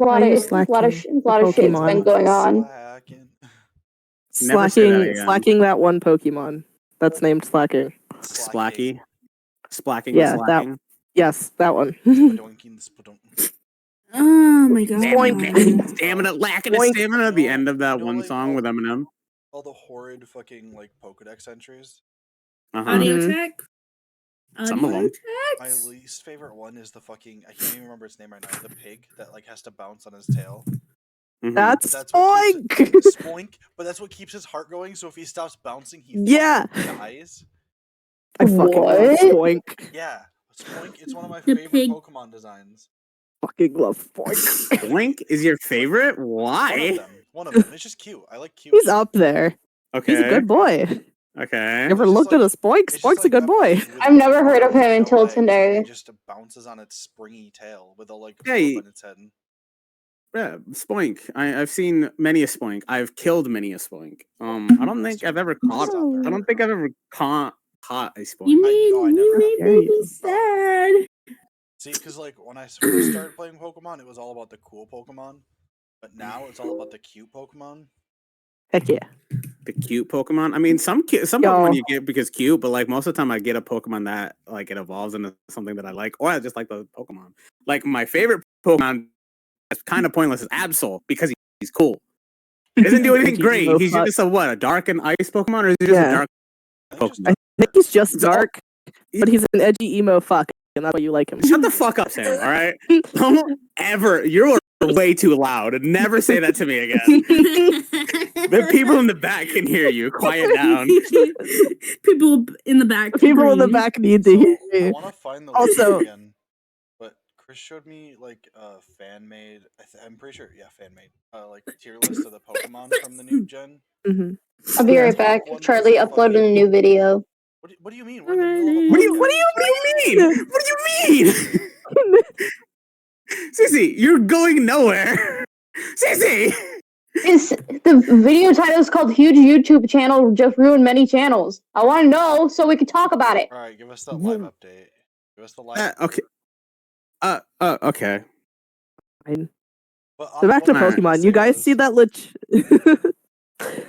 A lot Why are you of slacking lot of shit's been Pokemon? going on. Never say that again. Slacking that one Pokemon that's named Slacking. Splacky. Splacking Yeah, and slacking. Yes, that one. Oh my god. Stamina, lacking his stamina at the end of that one song with Eminem. All the horrid fucking like Pokedex entries. Audio tech? Some of them. My least favorite one is the fucking, I can't even remember its name right now, the pig that like has to bounce on his tail. That's Spoink! Spoink, but that's what keeps his heart going, so if he stops bouncing, he dies. I fucking love Spoink. Yeah, Spoink, it's one of my favorite Pokemon designs. Fucking love Spoink. Spoink is your favorite? Why? One of them. It's just cute. I like cute. He's up there. Okay. He's a good boy. Okay. Ever looked at a Spoink? Spoink's a good boy. I've never heard of him until today. It just bounces on its springy tail with a like Hey. on its head. Yeah, Spoink. I've seen many a Spoink. I've killed many a Spoink. I don't think I've ever caught. I don't think I've ever caught a Spoink. You made me sad. See, because like when I first started playing Pokemon, it was all about the cool Pokemon, but now it's all about the cute Pokemon. Heck yeah. The cute Pokemon. I mean, some Pokemon you get because cute, but like most of the time I get a Pokemon that like it evolves into something that I like, or I just like the Pokemon. Like my favorite Pokemon that's kind of pointless is Absol because he's cool. He doesn't do anything great. He's just a dark and ice Pokemon, or is he just a dark Pokemon? I think he's just dark, but he's an edgy emo fuck, and that's why you like him. Shut the fuck up, Sam, alright? Don't ever, you're way too loud. Never say that to me again. The people in the back can hear you. Quiet down. People in the back. People in the back need to hear I you. want to find the Also, link again, but Chris showed me like a fan made. I'm pretty sure, fan made. Like tier list of the Pokemon from the new gen. I'll be right back. Charlie uploaded a new video. What do you mean? What do you mean? What do you mean? Sissy, you're going nowhere. Sissy! The video title is called Huge YouTube Channel Just Ruined Many Channels. I want to know so we can talk about it. Alright, give us the live update. Give us the live Okay. Okay. Fine. So back to Pokemon. You guys see that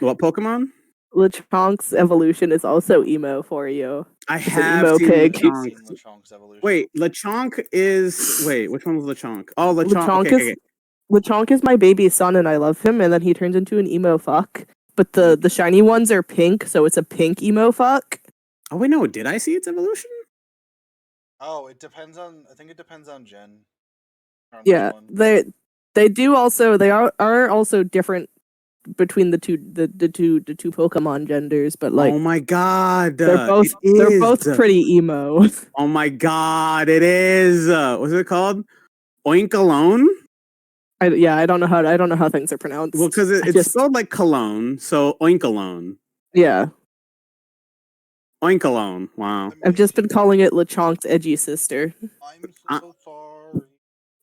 What Pokemon? Lechonk's evolution is also emo for you. I It's have an emo seen pig. Lechonk's evolution. Wait, Lechonk is... Wait, which one was Lechonk? Oh, Lechonk. Okay. Lechonk is my baby son, and I love him, and then he turns into an emo fuck. But the shiny ones are pink, so it's a pink emo fuck. Oh, wait, no. Did I see its evolution? Oh, it depends on... I think it depends on gen. Yeah, they are also different between the two Pokemon genders, but like, oh my god, they're both pretty emo. Oh my god, it is. What's it called? Oinkalone? I don't know how things are pronounced. Well, because it's spelled like cologne, so Oinkalone. Yeah. Oinkalone. Wow. I've just been calling it Lechonk's edgy sister. I'm so sorry.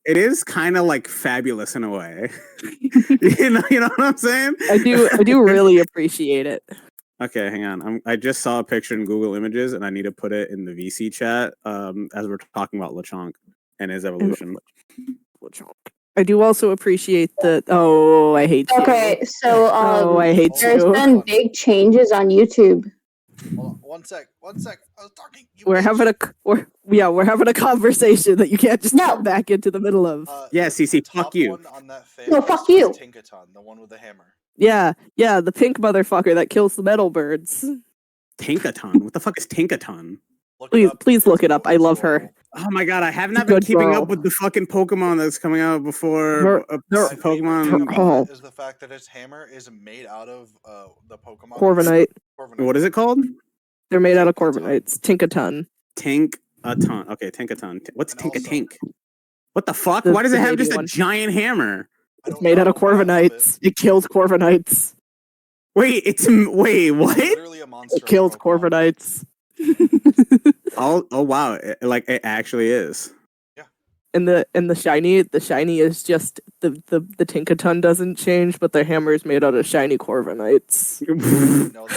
It is kind of like fabulous in a way. you know what I'm saying? I do really appreciate it. Okay, hang on. I just saw a picture in Google Images, and I need to put it in the VC chat as we're talking about Lechonk and his evolution. Lechonk. I do also appreciate that. Oh, I hate you. Okay, so I hate there's been big changes on YouTube. Hold on, one sec. I was talking. We're having a conversation that you can't just come back into the middle of. Yeah, CC, fuck you. No, fuck you. Tinkaton, the one with the hammer. Yeah, the pink motherfucker that kills the metal birds. Tinkaton? What the fuck is Tinkaton? Please look it up. I love her. Oh my god, I have not been keeping up with the fucking Pokemon that's coming out before Pokemon. Is the fact that its hammer is made out of the Pokemon Corviknight. What is it called? They're made out of Corviknights. Tinkaton. Tinkaton. Okay, Tinkaton. What's Tinkatink? What the fuck? Why does it have just a giant hammer? It's made out of Corviknights. It kills Corviknights. Wait, what? It kills Corviknights. Oh wow! It actually is. Yeah. And the shiny is just the Tinkaton doesn't change, but the hammer is made out of shiny Corviknights. No,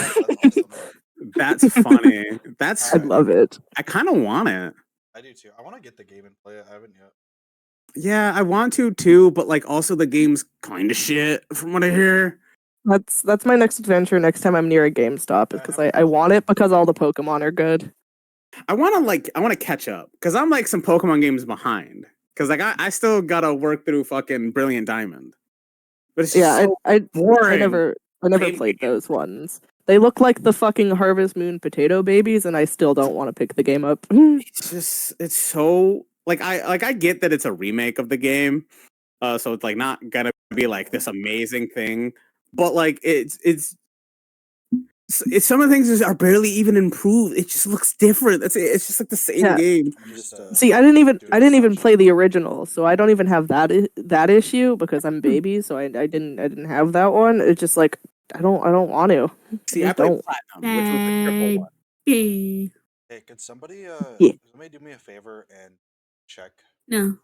that's awesome. That's funny. I love it. I kind of want it. I do too. I want to get the game and play it. I haven't yet. Yeah, I want to too, but like also the game's kind of shit from what I hear. That's my next adventure next time I'm near a GameStop, is because I want it because all the Pokemon are good. I want to catch up because I'm like some Pokemon games behind. Because like I still gotta work through fucking Brilliant Diamond, but it's just Yeah, so I boring. never Lame played game. those ones. They look like the fucking Harvest Moon potato babies, and I still don't want to pick the game up. It's so like I get that it's a remake of the game, so it's like not gonna be like this amazing thing, but like it's some of the things are barely even improved. It just looks different. It's just like the same Yeah. game. I'm just See, I didn't even doing play the original, so I don't even have that issue because I'm baby, so I didn't have that one. It's just like I don't want to. See, I just played don't. Platinum, which was the triple one. Bad. Hey, could somebody Yeah. do me a favor and check No.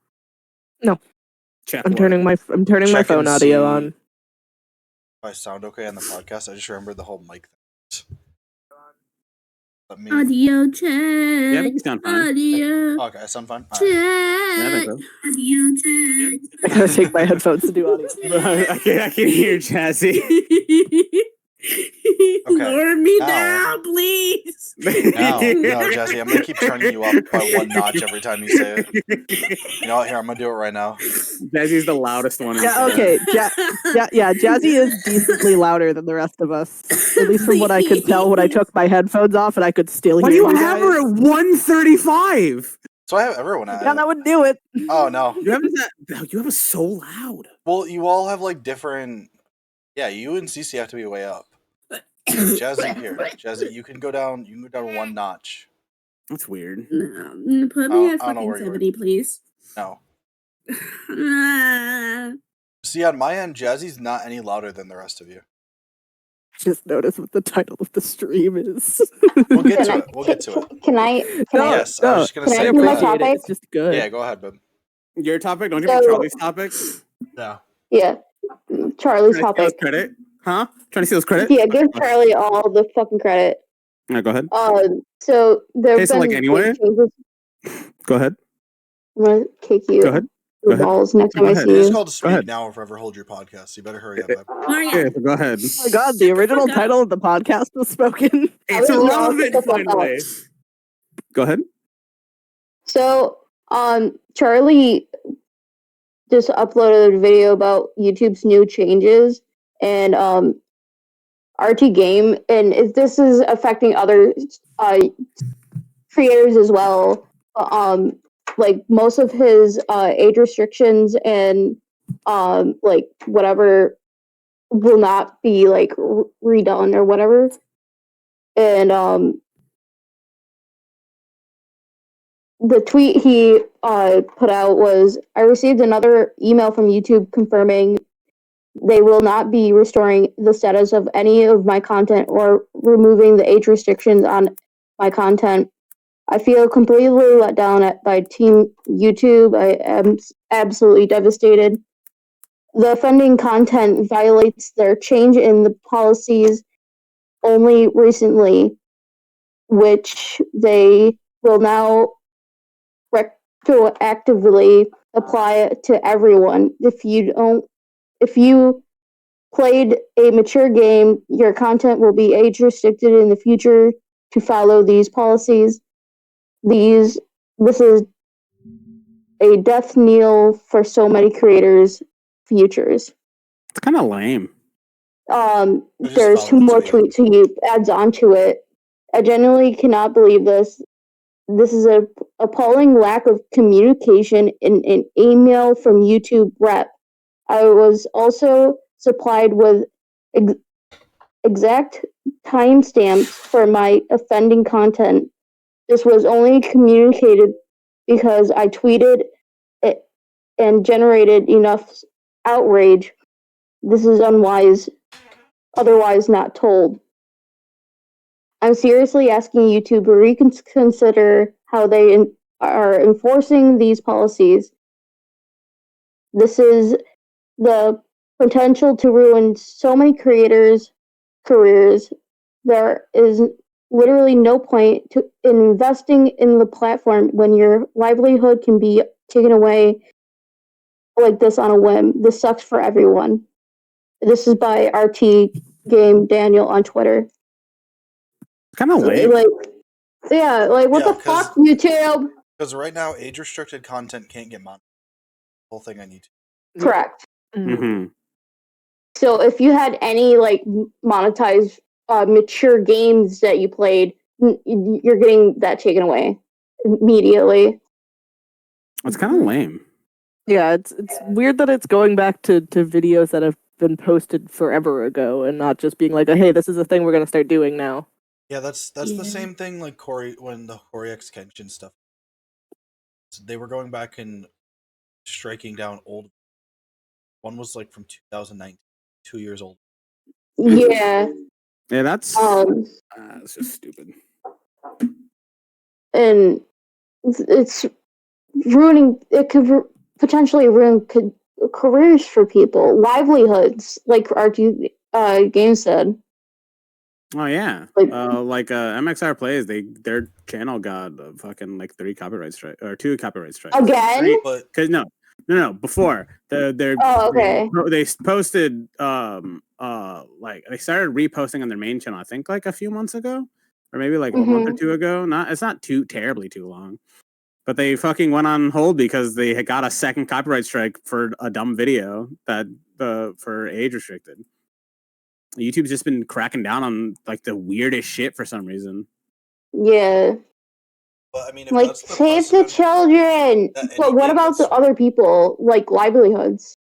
Check I'm what? turning my Check phone and audio see on. if I sound okay on the podcast? I just remembered the whole mic thing. Let me. Audio Yeah, I check. think you sound fine. Audio Okay, I sound fine. check. All right. Yeah, I think so. Audio check. I gotta take my headphones to do audio. I can hear Jazzy. Lower me Now- down, please. No, Jazzy, I'm gonna keep turning you up by one notch every time you say it. You know what? Here, I'm gonna do it right now. Jazzy's the loudest one. Yeah, okay. Yeah, Jazzy is decently louder than the rest of us. At least from what I could tell when I took my headphones off and I could still Why do hear you you have guys. her at 135? So I have everyone at Yeah, that would do it. Oh no. You have us so loud. Well, you all have like different. Yeah, you and Cece have to be way up. Jazzy, you can go down. You can go down one notch. That's weird. No, put I me at don't know fucking where you were. 70, please. No. Ah. See, on my end, Jazzy's not any louder than the rest of you. Just noticed what the title of the stream is. We'll get to it. We'll get to it. Can I? Yes, I was just gonna Can I say. do my appreciate it. topic? It's just good. Yeah, go ahead, bub. Your topic? Don't you So- pick Charlie's topic? Yeah. Yeah, Charlie's Trying to steal his topic. credit? Huh? Trying to steal his credit? Yeah, give Charlie all the fucking credit. Yeah, go ahead. So there've Hey, so, been like, anyway? big changes. Go ahead. I'm gonna kick you. Go ahead. Your Go ahead. balls next Go time I ahead. see It is you. called to ahead. speak now or forever hold your podcast. You better hurry up, bub. Oh, yeah. Okay, so go ahead. Oh my god, the original fuck up. title of the podcast was spoken. It's will not irrelevant, shut the fuck up. finally. Go ahead. So, Charlie just uploaded a video about YouTube's new changes and RT Game, and this is affecting other creators as well. Like most of his age restrictions and like whatever will not be like redone or whatever, and the tweet he put out was, I received another email from YouTube confirming they will not be restoring the status of any of my content or removing the age restrictions on my content. I feel completely let down by Team YouTube. I am absolutely devastated. The offending content violates their change in the policies only recently, which they will now retroactively apply it to everyone. If you played a mature game, your content will be age restricted in the future to follow these policies. This is a death knell for so many creators' futures. It's kind of lame. just There's followed two it more to the end. tweets he adds on to it. I genuinely cannot believe this. This is a appalling lack of communication in an email from YouTube rep. I was also supplied with exact timestamps for my offending content. This was only communicated because I tweeted it and generated enough outrage. This is unwise, otherwise not told. I'm seriously asking YouTube to reconsider how they are enforcing these policies. This is the potential to ruin so many creators' careers. There is literally no point in investing in the platform when your livelihood can be taken away like this on a whim. This sucks for everyone. This is by RT Game Daniel on Twitter. Kind of lame. Like, yeah, like what Yeah, the fuck, YouTube? Because right now, age-restricted content can't get monetized. Whole thing on YouTube. Correct. Mm-hmm. So if you had any like monetized mature games that you played, you're getting that taken away immediately. It's kind of lame. Yeah, it's weird that it's going back to videos that have been posted forever ago and not just being like, hey, this is a thing we're gonna start doing now. Yeah, that's the same thing like when the Cory X Kenshin stuff. So they were going back and striking down old. One was like from 2019, 2 years old. Yeah. Yeah, that's just stupid. And it's ruining. It could potentially ruin careers for people, livelihoods, like our game said. Oh yeah, like MXR Plays, their channel got fucking like 3 copyright strikes or 2 copyright strikes Again? But because no before they posted like they started reposting on their main channel I think like a few months ago or maybe like a month or 2 ago. It's not too terribly too long, but they fucking went on hold because they had got a second copyright strike for a dumb video that for age restricted. YouTube's just been cracking down on like the weirdest shit for some reason. Yeah. But I mean, if like that's the save the children. But what about the other people, like livelihoods?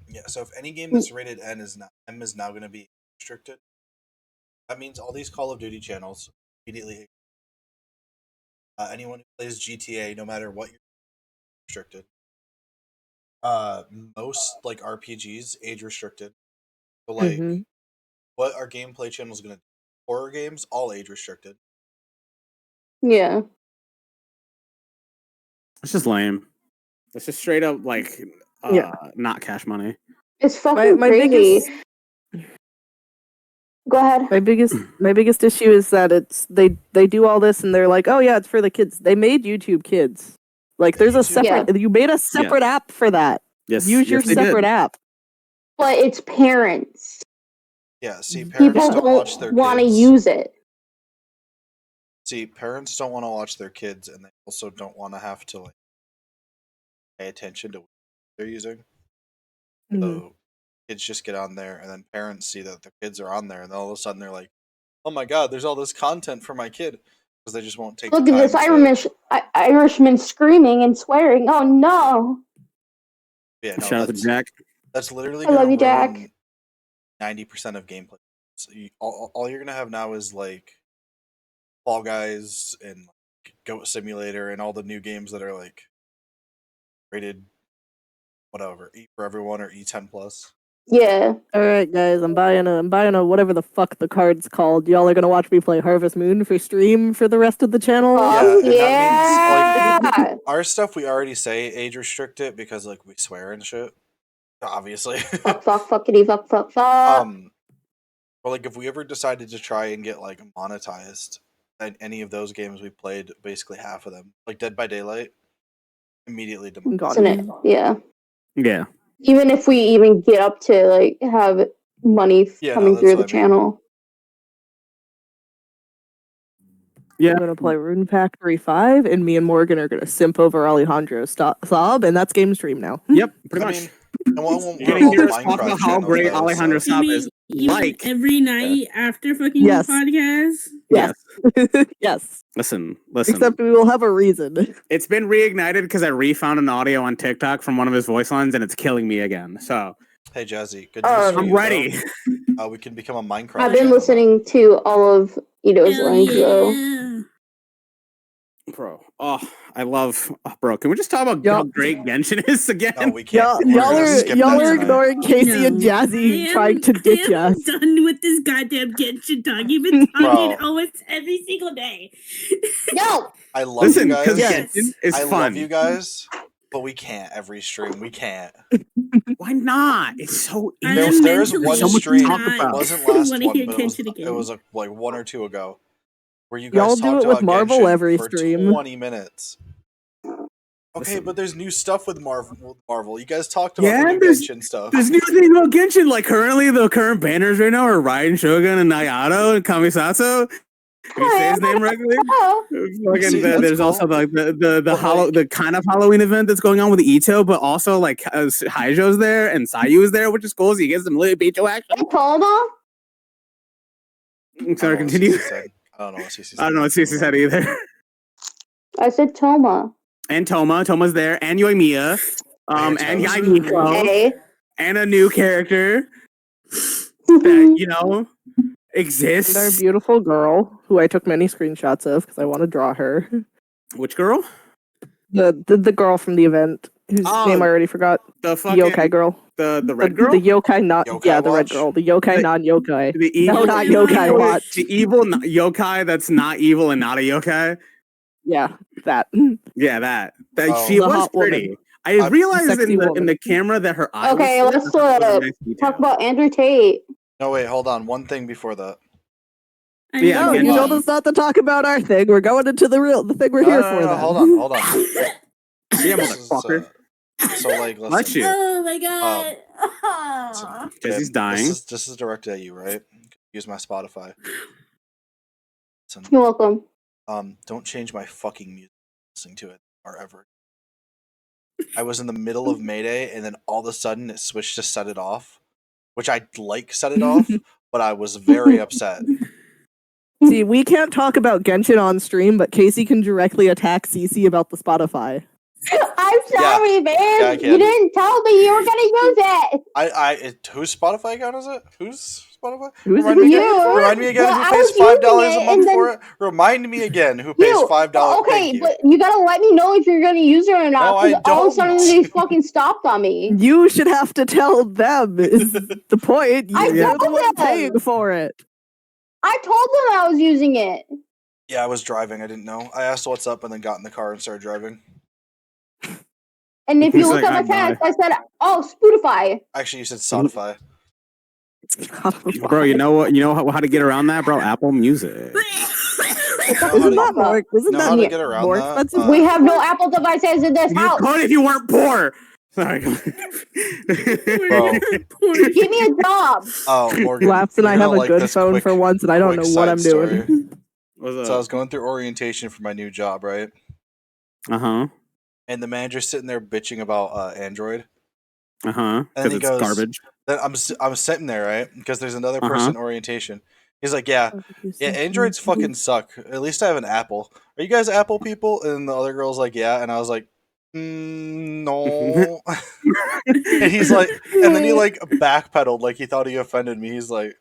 Yeah, so if any game that's rated M is now going to be restricted, that means all these Call of Duty channels immediately. Anyone who plays GTA, no matter what you're restricted. Most like RPGs age restricted. So like, what our gameplay channel is going to do? Horror games, all age restricted. Yeah. It's just lame. It's just straight up like not cash money. It's fucking crazy. Go ahead. My biggest issue is that they do all this and they're like, oh yeah, it's for the kids. They made YouTube Kids. Like there's a separate you made a separate app for that. Yes. Use your separate app. But it's parents. Yeah, see, parents don't watch their kids. Want to use it. See, parents don't want to watch their kids, and they also don't want to have to like pay attention to what they're using. So kids just get on there, and then parents see that their kids are on there, and all of a sudden they're like, "Oh my god, there's all this content for my kid," because they just won't take. Look at this Irishman screaming and swearing. Oh no! Yeah, no, shout out to Jack. That's literally. I love you, Jack. 90% of gameplay. So all you're gonna have now is like Fall Guys and like, Goat Simulator and all the new games that are like rated whatever E for everyone or E10 plus. Yeah. All right, guys, I'm buying a whatever the fuck the card's called. Y'all are gonna watch me play Harvest Moon for stream for the rest of the channel. That means, like, our stuff we already say age restricted because like we swear and shit. Obviously. Fuck, fuckity, fuck. But like if we ever decided to try and get like monetized in any of those games we played, basically half of them, like Dead by Daylight, immediately demonetized. Yeah. Yeah. Even if we even get up to like have money coming through the channel. Yeah. I'm gonna play Rune Factory 5, and me and Morgan are gonna simp over Alejandro Saab, and that's game stream now. Yep, pretty much. How great Alejandro Saab is. Like every night after fucking the podcast. Yes. Yes. Listen. Except we will have a reason. It's been reignited because I refound an audio on TikTok from one of his voice lines, and it's killing me again. So, hey Jazzy, good news I'm ready. We can become a Minecraft. I've been listening to all of Ito's lines though. Bro, I love. Bro, can we just talk about how great Genshin is again? No, we can't. Y'all are ignoring Casey and Jazzy trying to ditch us. I'm done with this goddamn Genshin talk. You've been talking almost every single day. No! I love you guys. Genshin is fun. Love you guys, but we can't every stream. We can't. Why not? It's so easy. There's one stream. It wasn't last one, but it was like 1 or 2 ago. Where you guys y'all do it with Marvel Genshin every for stream. 20 minutes. Okay, but there's new stuff with Marvel. You guys talked about the new there's Genshin stuff. There's new things about Genshin. Like currently, the current banners right now are Raiden Shogun and Nayato and Kamisato. If you say his name regularly. See, There's cool. also like the kind of Halloween event that's going on with Ito, but also like Haijo's there and Sayu is there, which is cool. So you get some little Picho action. Toma? Sorry, continue. I don't know what Cece said. I don't know what Cece said either. I said Toma. And Toma's there, and Yoimiya, and Yaimiko, Hey. and a new character that exists. And our beautiful girl, who I took many screenshots of because I want to draw her. Which girl? The girl from the event, whose name I already forgot. The fucking yokai girl. The red girl? The yokai not yokai the red girl. The yokai non-yokai. The evil, no, not yokai watch. The evil yokai that's not evil and not a yokai. Yeah, that. Yeah, that. The She was hot pretty. woman. I realized Sexy woman. in the camera that her eyes. Okay, let's talk about Andrew Tate. No, wait, hold on. One thing before that. Yeah, No, you told us not to talk about our thing. We're going into the thing we're here for. No, hold on. Yeah, motherfucker. So, like, listen. Bless you. Oh my god. Because he's dying. This is directed at you, right? Use my Spotify. Listen, You're welcome. don't change my fucking music listening to it or ever. I was in the middle of Mayday, and then all of a sudden it switched to Set It Off, which I set it off, but I was very upset. See, we can't talk about Genshin on stream, but Casey can directly attack Cece about the Spotify. I'm sorry, man. Yeah, I can. You didn't tell me you were gonna use it. Whose Spotify account is it? Whose Spotify? Who's Remind me again Well, who pays $5 a month for it. Remind me again who pays $5. Okay, but you gotta let me know if you're gonna use it or not. No, I don't. All of a sudden they fucking stopped on me. You should have to tell them. Is the point? You're the one paying for it. I told them I was using it. Yeah, I was driving. I didn't know. I asked what's up and then got in the car and started driving. And if you look at my text, I said, "Oh, Spotify." Actually, you said Spotify. Bro, you know what? You know how to get around that, bro? Apple Music. Isn't that more expensive? We have no Apple devices in this house. You could if you weren't poor. Sorry. Bro. Give me a job. Oh, Morgan. Laps and I have a good phone for once, and I don't know what I'm doing. So I was going through orientation for my new job, right? Uh-huh. And the manager's sitting there bitching about Android. Uh-huh. And he goes, garbage. Then I'm sitting there, right? Because there's another person in orientation. He's like, yeah, Androids fucking suck. At least I have an Apple. Are you guys Apple people? And the other girl's like, yeah. And I was like, no. And he's like, and then he like backpedaled, like he thought he offended me. He's like,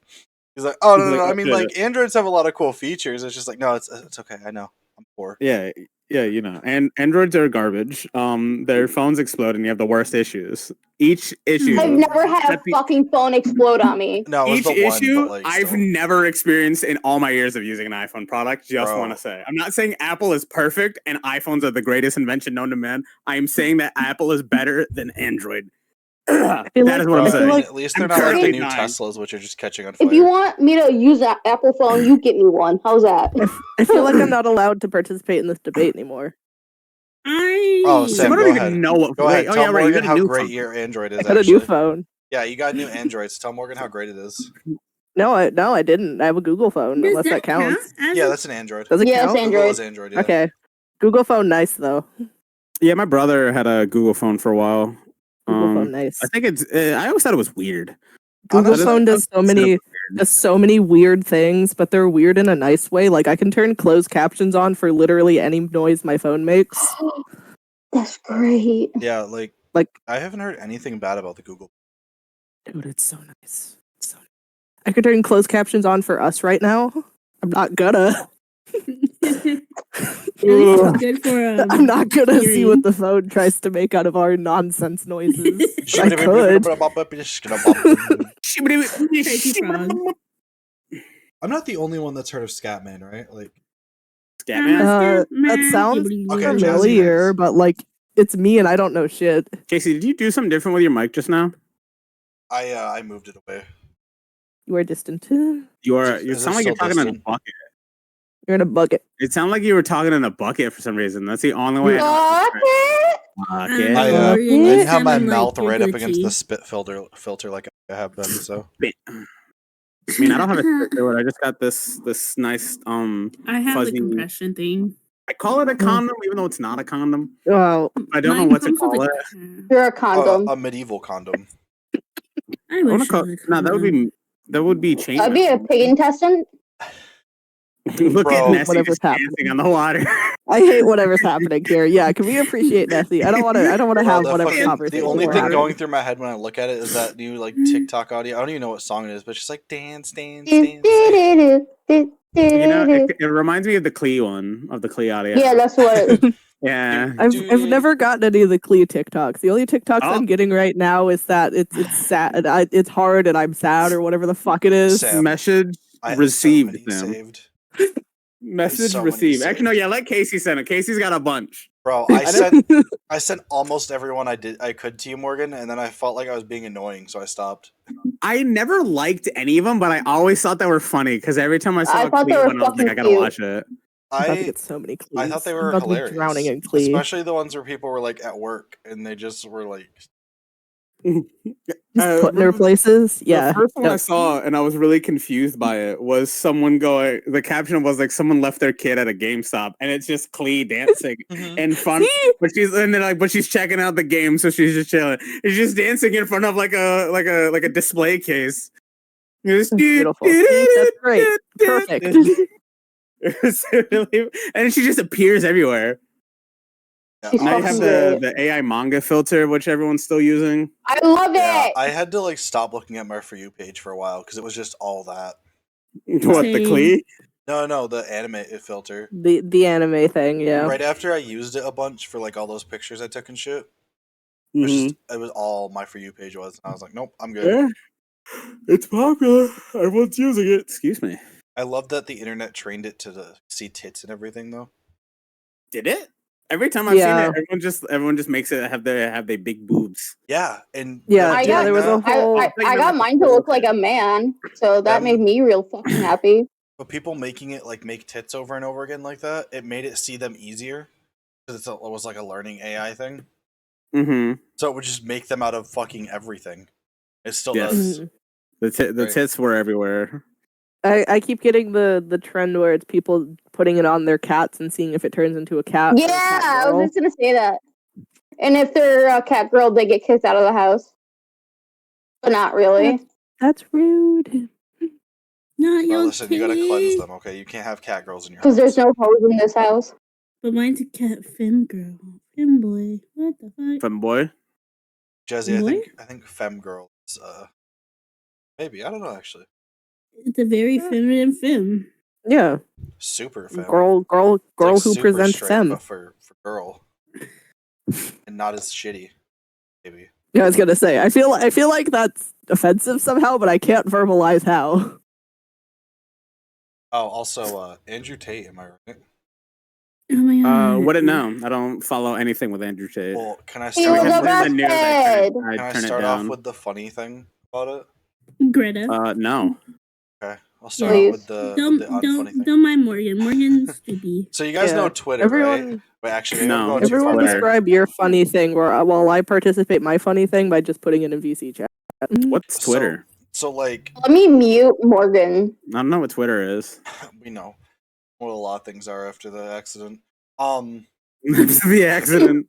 oh no. I mean, like Androids have a lot of cool features. It's just like, no, it's okay. I know. I'm poor. Yeah, you know. And Androids are garbage. Their phones explode and you have the worst issues. Each issue. I've never had a fucking phone explode on me. No, each issue one, I've never experienced in all my years of using an iPhone product. Just want to say, I'm not saying Apple is perfect and iPhones are the greatest invention known to man. I am saying that Apple is better than Android. That is what I'm saying. At least they're not like the new Teslas, which are just catching on fire. If you want me to use an Apple phone, you get me one. How's that? I feel like I'm not allowed to participate in this debate anymore. Sam, I don't even know what. Go ahead. Tell Morgan how great phone. your Android is. I got a new phone. Yeah, you got a new Android. So tell Morgan how great it is. No, I didn't. I have a Google phone. Does unless that counts. Yeah, that's an Android. Does it count? It's Android. Google is Android. Yeah. Okay, Google phone, nice though. Yeah, my brother had a Google phone for a while. Google phone, nice. I think it's. I always thought it was weird. Google phone does so many weird things, but they're weird in a nice way. Like I can turn closed captions on for literally any noise my phone makes. That's great. Yeah, like I haven't heard anything bad about the Google. Dude, it's so nice. I could turn closed captions on for us right now. I'm not gonna. Good for, I'm not gonna see what the phone tries to make out of our nonsense noises. I could. I'm not the only one that's heard of Scatman, right? Like Scatman. That sounds familiar, but like it's me and I don't know shit. Casey, did you do something different with your mic just now? I moved it away. You are distant. You sound like you're talking in a bucket. You're in a bucket. It sounded like you were talking in a bucket for some reason. That's the only way. Bucket? Fuck I it. I Morgan, you didn't have my sound like mouth you're right up against the Gucci. spit filter like I have been. So I mean, I don't have a filter. I just got this nice I have fuzzy. the compression thing. I call it a condom, even though it's not a condom. Well, I don't know Mine what to comes with call a it. You're a condom. a medieval condom. I I want wish to I call. was a No, condom. that would be chain. That'd be a pig intestine. Look Bro. at Nessie Whatever's just dancing on the water. I hate whatever's happening here. Yeah, can we appreciate Nessie? I don't want to Bro, have whatever the conversation only we're thing having. going through my head when I look at it is that new like TikTok audio. I don't even know what song it is, but she's like dance, dance, dance. You know, it reminds me of the Klee one, of the Klee audio. Yeah, that's what. Yeah. I've never gotten any of the Clea TikToks. The only TikToks Oh. I'm getting right now is that it's sad, it's hard, and I'm sad, or whatever the fuck it is. Sam. Message I have received, so many Sam. saved. Message so many received. Actually, no, saved. yeah, let Casey send it. Casey's got a bunch. Bro, I sent almost everyone I could to you, Morgan, and then I felt like I was being annoying, so I stopped. I never liked any of them, but I always thought they were funny because every time I saw I a thought they Klee were one, I was like, fucking I gotta cute. watch it. I'm about to get so many Clees. I thought they I'm were about to be hilarious. drowning in Clee. Especially the ones where people were like at work and they just were like Just put in their places. Yeah. The first one I Yep. saw, and I was really confused by it, was someone going. The caption was like, "Someone left their kid at a GameStop," and it's just Klee dancing and fun. See? But she's checking out the game, so she's just chilling. She's just dancing in front of like a display case. Beautiful. See? That's great. Perfect. And she just appears everywhere. She's Now you fucking have great. the AI manga filter, which everyone's still using. I love Yeah, it. I had to like stop looking at my For You page for a while because it was just all that. What, the Same. Klee? No, the anime filter. The anime thing, yeah. Right after I used it a bunch for like all those pictures I took and shit, Mhm. it was all my For You page was. And I was like, nope, I'm good. Yeah. It's popular. Everyone's using it. Excuse me. I love that the internet trained it to see tits and everything though. Did it? Every time I've Yeah. seen it, everyone just makes it have their big boobs. Yeah, and Yeah, them I yeah, doing got, there was a that- whole. I got mine to look like a man, so that made me real fucking happy. But people making it like make tits over and over again like that, it made it see them easier because it was like a learning AI thing. Mm-hmm. So it would just make them out of fucking everything. It still Yes. does. The Right. tits were everywhere. I keep getting the trend where it's people putting it on their cats and seeing if it turns into a cat. or a Yeah, cat I was girl. just gonna say that. And if they're a cat girl, they get kicked out of the house. But not really. That's rude. Not Well, your listen, you gotta cleanse them, okay? You can't have cat girls in your house. Because there's no hose in this house. But mine's a cat fem girl. Fem boy. What the fuck? Femboy. Jesse, Boy? I think femme girl is maybe, I don't know actually. It's a very feminine fem. Yeah, Super femme. girl It's, like, who super presents straight, femme. but for girl. And not as shitty, maybe. Yeah, I was gonna say. I feel like that's offensive somehow, but I can't verbalize how. Oh, also Andrew Tate, am I right? Oh my god. Wouldn't know. I don't follow anything with Andrew Tate. Well, can I He start was off a with, best kid. can I turn it start off down. with the funny thing about it? Greta. No. Okay. I'll start Please. out with the don't unfunny thing. don't mind Morgan. Morgan's stupid. So you guys Yeah. know Twitter, right? Everyone, Wait, actually, maybe No. I'm going too everyone far Twitter. back. describe your funny thing while I participate my funny thing by just putting it in VC chat. What's Twitter? So like, Let me mute Morgan. I don't know what Twitter is. we know what a lot of things are after the accident. The accident.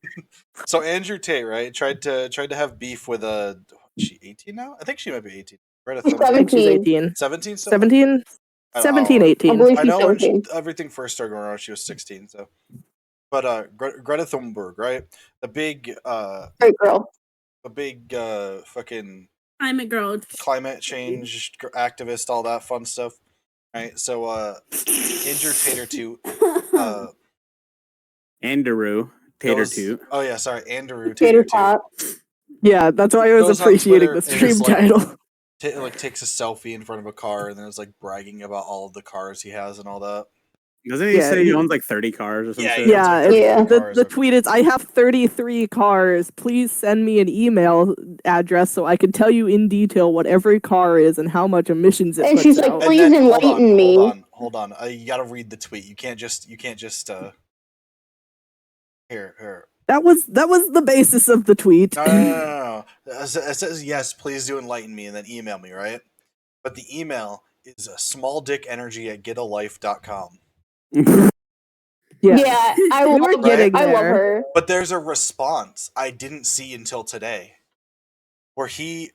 So Andrew Tate, right, tried to have beef with is she 18 now? I think she might be 18. Greta She's Thunberg. I think she's 17. 18. 17 still? 17? I don't 17, know. I 18. believe I she's know when 17. everything first started going around, she was 16. So, but Greta Thunberg, right? The big Great girl. fucking I'm a girl. climate change activist, all that fun stuff. Right? So Andrew Tatertoot Andrew Tatertoot. Oh yeah, sorry, Andrew Tater Tatertoot. tot. Yeah, that's why I was Goes on appreciating Twitter the and stream is like- title. Takes a selfie in front of a car and then is like bragging about all of the cars he has and all that. Doesn't he Yeah, say he he- owns like 30 cars or something? Yeah, Yeah, it's like Yeah. 30 The cars, okay. tweet is, I have 33 cars. Please send me an email address so I can tell you in detail what every car is and how much emissions it And puts she's like, out. please hold enlighten me. Hold on. You gotta read the tweet. You can't just here. That was the basis of the tweet. No. It says, yes, please do enlighten me, and then email me, right? But the email is smalldickenergy@getalife.com. Yeah, I We were love her. getting I love there. her. But there's a response I didn't see until today, where he.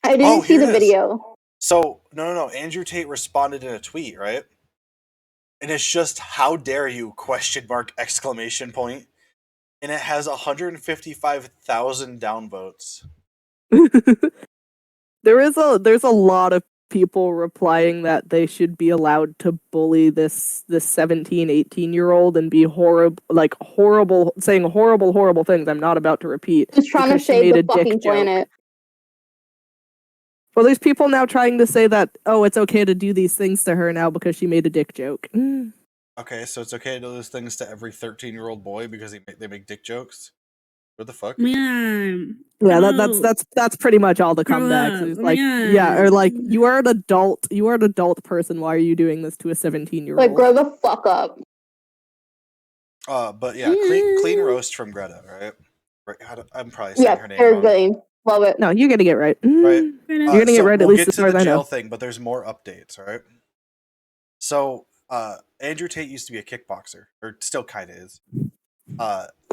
I didn't see here the it is. video. So no. Andrew Tate responded in a tweet, right? And it's just "How dare you?" ? And it has 155,000 downvotes. There's a lot of people replying that they should be allowed to bully this 17, 18-year-old and be horrible, saying horrible things I'm not about to repeat. Just trying to because she save made the a dick fucking joke. planet. Well, there's people now trying to say that, oh, it's okay to do these things to her now because she made a dick joke. Okay, so it's okay to do those things to every 13-year-old boy because they make dick jokes? What the fuck? Man. Yeah, that's pretty much all the comebacks. It's like, yeah, or like, you are an adult person. Why are you doing this to a 17-year-old? Like, grow the fuck up. But yeah, clean roast from Greta, right? I'm probably saying her name very wrong. good. Love it. No, you're gonna get right. Right. You're gonna get right. We'll At least get as to far the as I jail know. thing, but there's more updates, right? So Andrew Tate used to be a kickboxer, or still kind of is.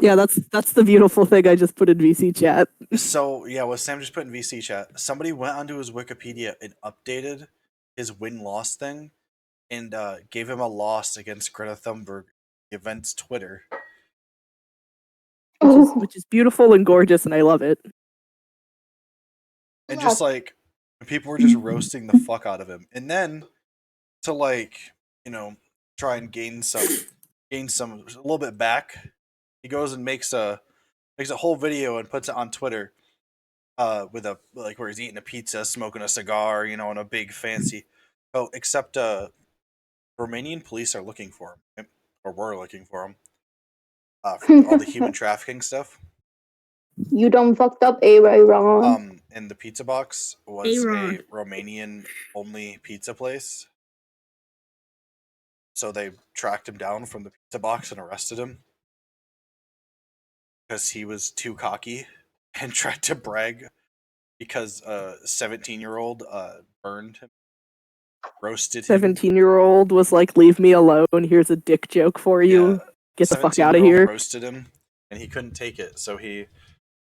Yeah, that's the beautiful thing I just put in VC chat. So yeah, what Sam just put in VC chat, somebody went onto his Wikipedia and updated his win-loss thing, and gave him a loss against Greta Thunberg, the event's Twitter. Which is beautiful and gorgeous, and I love it. And just like people were just roasting the fuck out of him, and then to try and gain some a little bit back, he goes and makes a whole video and puts it on Twitter, with a where he's eating a pizza, smoking a cigar, and a big fancy. Oh, except Romanian police are looking for him, right? Or were looking for him, for all the human trafficking stuff. You done fucked up, Aaron. And the pizza box was a Romanian only pizza place. So they tracked him down from the pizza box and arrested him because he was too cocky and tried to brag because a 17-year-old burned him, roasted him. 17-year-old was like, "Leave me alone. Here's a dick joke for you. Yeah, Get the fuck out of here." Roasted him, and he couldn't take it, so he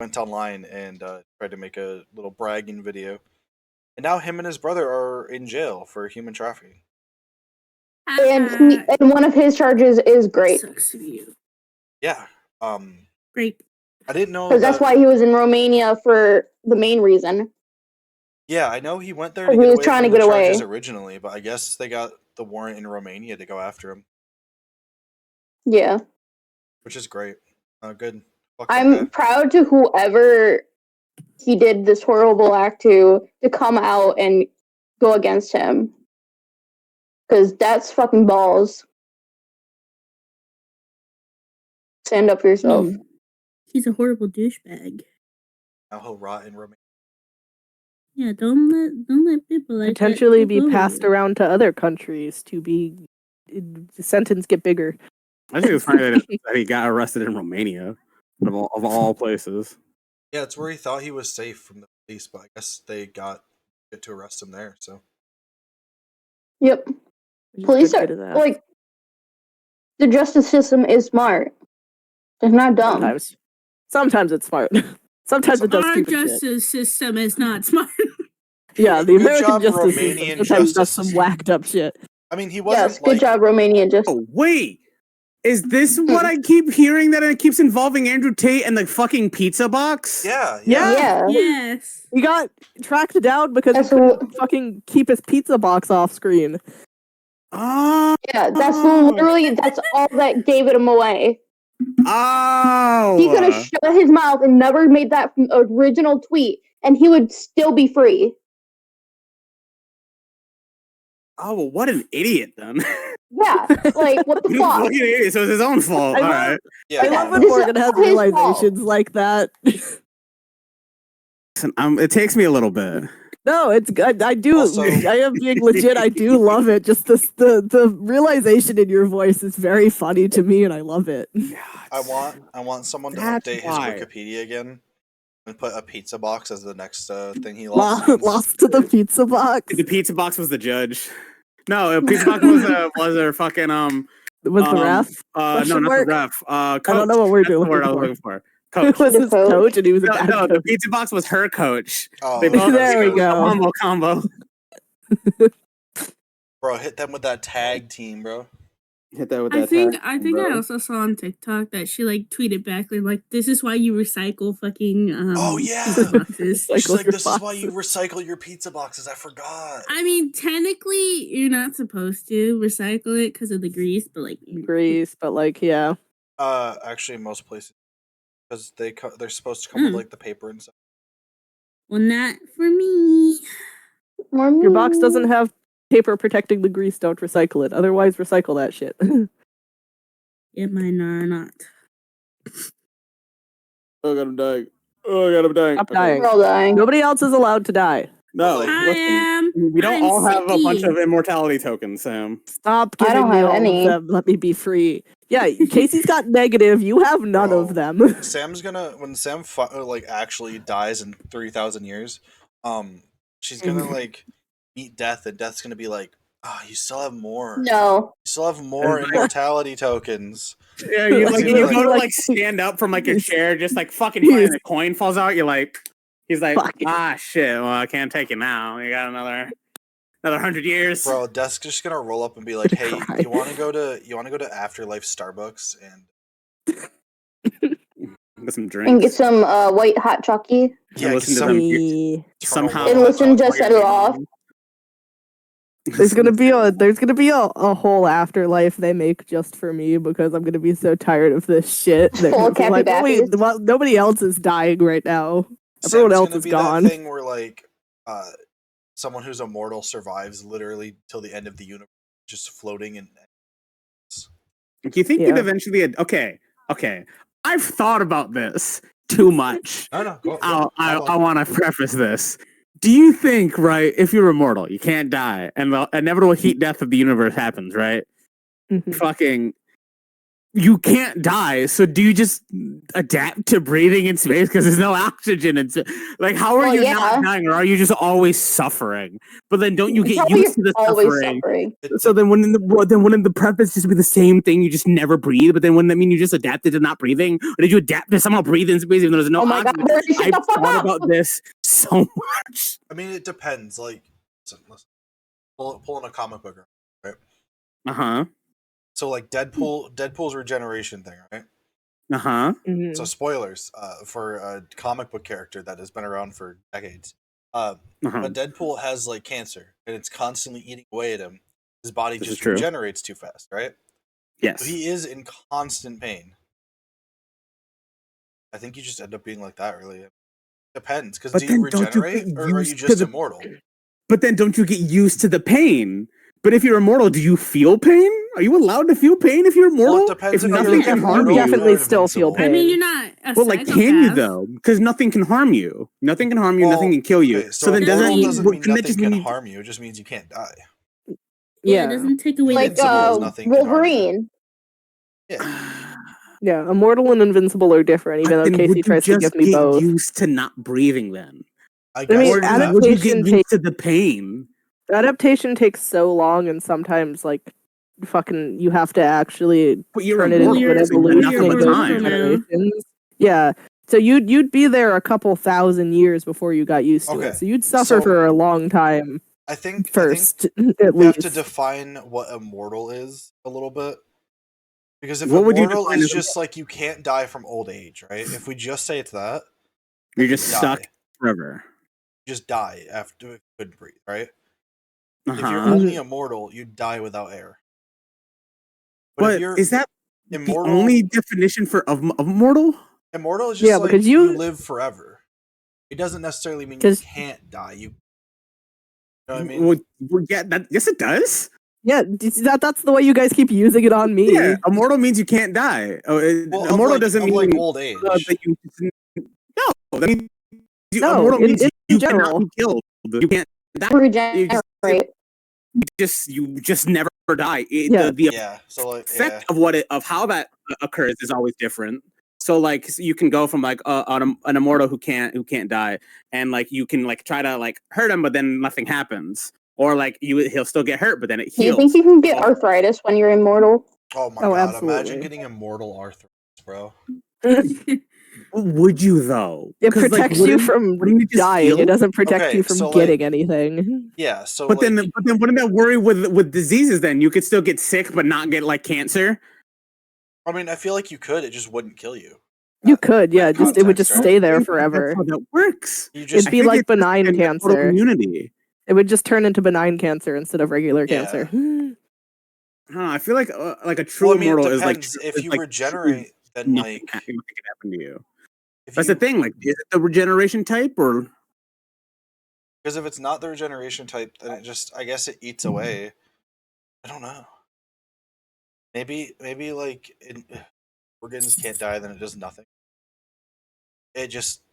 went online and tried to make a little bragging video. And now him and his brother are in jail for human trafficking. And one of his charges is grape. Sucks to you. Yeah. Grape. I didn't know Because that's why he was in Romania for the main reason. Yeah, I know he went there to He get was away trying from to the get charges away. originally, but I guess they got the warrant in Romania to go after him, Yeah. which is great. Good. Fuck that I'm guy. proud to whoever he did this horrible act to come out and go against him. Because that's fucking balls. Stand up for yourself. No. He's a horrible douchebag. Now he'll rot in Romania. Yeah, don't let people like Potentially that be take passed over. around to other countries to be the sentence get bigger. I think it's funny that he got arrested in Romania, of all places. Yeah, it's where he thought he was safe from the police, but I guess they get to arrest him there. So Yep. Police are like, the justice system is smart. It's not dumb. Sometimes it's smart. Sometimes it does Our stupid justice system is not smart. Yeah, the Good American job, justice Romanian system sometimes does justice some system. whacked up shit. I mean, he wasn't. Yes, good job, Romania. Just Oh wait, is this what I keep hearing that it keeps involving Andrew Tate and the fucking pizza box? Yeah. Yes. He got tracked down because he couldn't fucking keep his pizza box off screen. Oh. Yeah, that's literally all that gave him away. Oh. He could have shut his mouth and never made that original tweet, and he would still be free. Oh, well, what an idiot then. Yeah, like, what the fuck? Fucking idiot, so it's his own fault. All right. Yeah. I love when This is Morgan has all his realizations like that. Listen, it takes me a little bit. No, it's good. I do. Also- I am being legit. I do love it. Just the realization in your voice is very funny to me, and I love it. I want someone to That's update why. his Wikipedia again and put a pizza box as the next thing he lost. Lost to the pizza box. The pizza box was the judge. No, the pizza box was a fucking Was the ref? no, not Question the mark? ref. Coach. I don't know what we're That's the doing. word I was looking for. It Coach. was The his coach? coach, and he was a No, bad no, the coach. pizza box was her coach. Oh, They both There we go. combo. Bro, hit them with that tag team, bro. Hit that with I that. think tag, I think bro. I also saw on TikTok that she like tweeted back like this is why you recycle fucking Oh, yeah. pizza boxes. She's Recycle like, your this is why you boxes. recycle your pizza boxes. I forgot. I mean, technically, you're not supposed to recycle it because of the grease, but like, Grease, but like, yeah. Actually, in most places, because they're supposed to come with like the paper and stuff. well, not for me. Your box doesn't have paper protecting the grease. Don't recycle it. Otherwise, recycle that shit. Yeah, mine are not. Oh god, I'm dying. Oh god, I'm dying. Stop dying. We're all dying. Nobody else is allowed to die. No, I listen. We don't I'm all have a bunch sicky. of immortality tokens, Sam. Stop I giving don't me have all any. of them. Let me be free. Yeah, Casey's got negative. You have none Bro. of them. Sam's gonna when Sam like actually dies in 3,000 years, she's gonna like meet death, and death's gonna be like, "Ah, you still have more. No. You still have more immortality tokens." Yeah, you Like, you like- go to like stand up from like your chair, just like fucking funny, and a coin falls out. You're like, he's like, Fuck. ah shit. Well, I can't take it now. You got another 100 years. Bro, Death's just gonna roll up and be like, "Hey, Cry. you want to go to Afterlife Starbucks and Get some And drinks. get some white hot chalky. yeah, listen get to some them. Me. Somehow And listen to set it off. There's gonna be a whole afterlife they make just for me because I'm gonna be so tired of this shit. They're Full gonna of be like, Cappy well, nobody else is dying right now. Everyone Sam's else gonna is be gone. that thing where like someone who's immortal survives literally till the end of the universe, just floating in. Do you think Yeah. you'd eventually? Okay. I've thought about this too much. No, go. I want to preface this. Do you think, right, if you're immortal, you can't die, and the inevitable heat death of the universe happens, right? Mhm. Fucking, you can't die, so do you just adapt to breathing in space because there's no oxygen? And like, how are Well, you yeah. not dying, or are you just always suffering? But then don't you get Probably used to the always suffering? suffering. So then wouldn't the preface just be the same thing? You just never breathe, but then wouldn't that mean you just adapted to not breathing? Or did you adapt to somehow breathe in space even though there's no Oh my god, oxygen? Bernie, shut I've the fuck thought up! about this so much. I mean, it depends. Like, listen. Pulling a comic book, right? Uh-huh. So like Deadpool's regeneration thing, right? Uh-huh. Mhm. So spoilers for a comic book character that has been around for decades. Uh-huh. But Deadpool has like cancer, and it's constantly eating away at him. His body This is just true. regenerates too fast, right? Yes. So he is in constant pain. I think you just end up being like that, really. Depends, because But do you then don't you regenerate, get or are you used to just the- immortal? But then don't you get used to the pain? But if you're immortal, do you feel pain? Are you allowed to feel pain if you're immortal? Well, it depends if if nothing you're can immortal harm or you. Definitely you're still feel invincible. I mean, pain. you're not a Well, like, can you psychopath. though? Because nothing can harm you. Nothing can harm you. Well, nothing can kill you. Okay, so then immortal doesn't doesn't mean can that nothing just can mean harm you. It just means you can't die. Yeah, it Yeah. doesn't take away Like Invincible is nothing can harm you. Wolverine. Yeah. Yeah, immortal and invincible are different, even though Then would Casey you tries to just give me get both. used to not breathing then? I I guess mean, Or you have would you adaptation get used to the pain? Adaptation takes so long, and sometimes, like, fucking, you have to actually But you're turn it immortal. into an It's evolution enough of and a go through time. generations. Yeah, so you'd be there a couple thousand years before you got used to Okay, it. So you'd suffer so- for a long time I think first, at we have least. to define what immortal is a little bit. Because if What would you immortal define is as just like you can't die from old age, right? If we just say it's that, You're just die. stuck forever. You just die after you couldn't breathe, right? If you're Uh-huh. only immortal, you die without air. But if But you're is that immortal, the only definition of immortal? immortal is just Yeah, like because you you- live forever. It doesn't necessarily mean you 'Cause- can't die. You know what I mean? Well, yeah, yes, it does. Yeah, that's the way you guys keep using it on me. Yeah, immortal means you can't die. Well, Immortal of doesn't of mean like old age. that you. No, that means No, immortal means in you general. cannot be killed. You can't die. Regenerate. You just never die. Yeah. The So like effect of how that occurs is always different. So like you can go from like an immortal who can't die, and like you can like try to like hurt him, but then nothing happens, or like he'll still get hurt, but then it heals. Do you think you can get arthritis when you're immortal? Oh my Oh, god! absolutely. Imagine getting immortal arthritis, bro. Would you though? It protects you from dying. It doesn't protect you from getting anything. Yeah. So, but then wouldn't that worry with diseases? Then you could still get sick, but not get like cancer. I mean, I feel like you could. It just wouldn't kill you. You could, yeah. Just it would just stay there forever. That's how that works. It'd be like benign cancer. Immunity. It would just turn into benign cancer instead of regular cancer. I feel like a true immortal is like if you regenerate, then like nothing can happen to you. That's the thing. Like, is it the regeneration type or? Because if it's not the regeneration type, then it just, I guess it eats away. I don't know. Maybe like organs can't die, then it does nothing. It just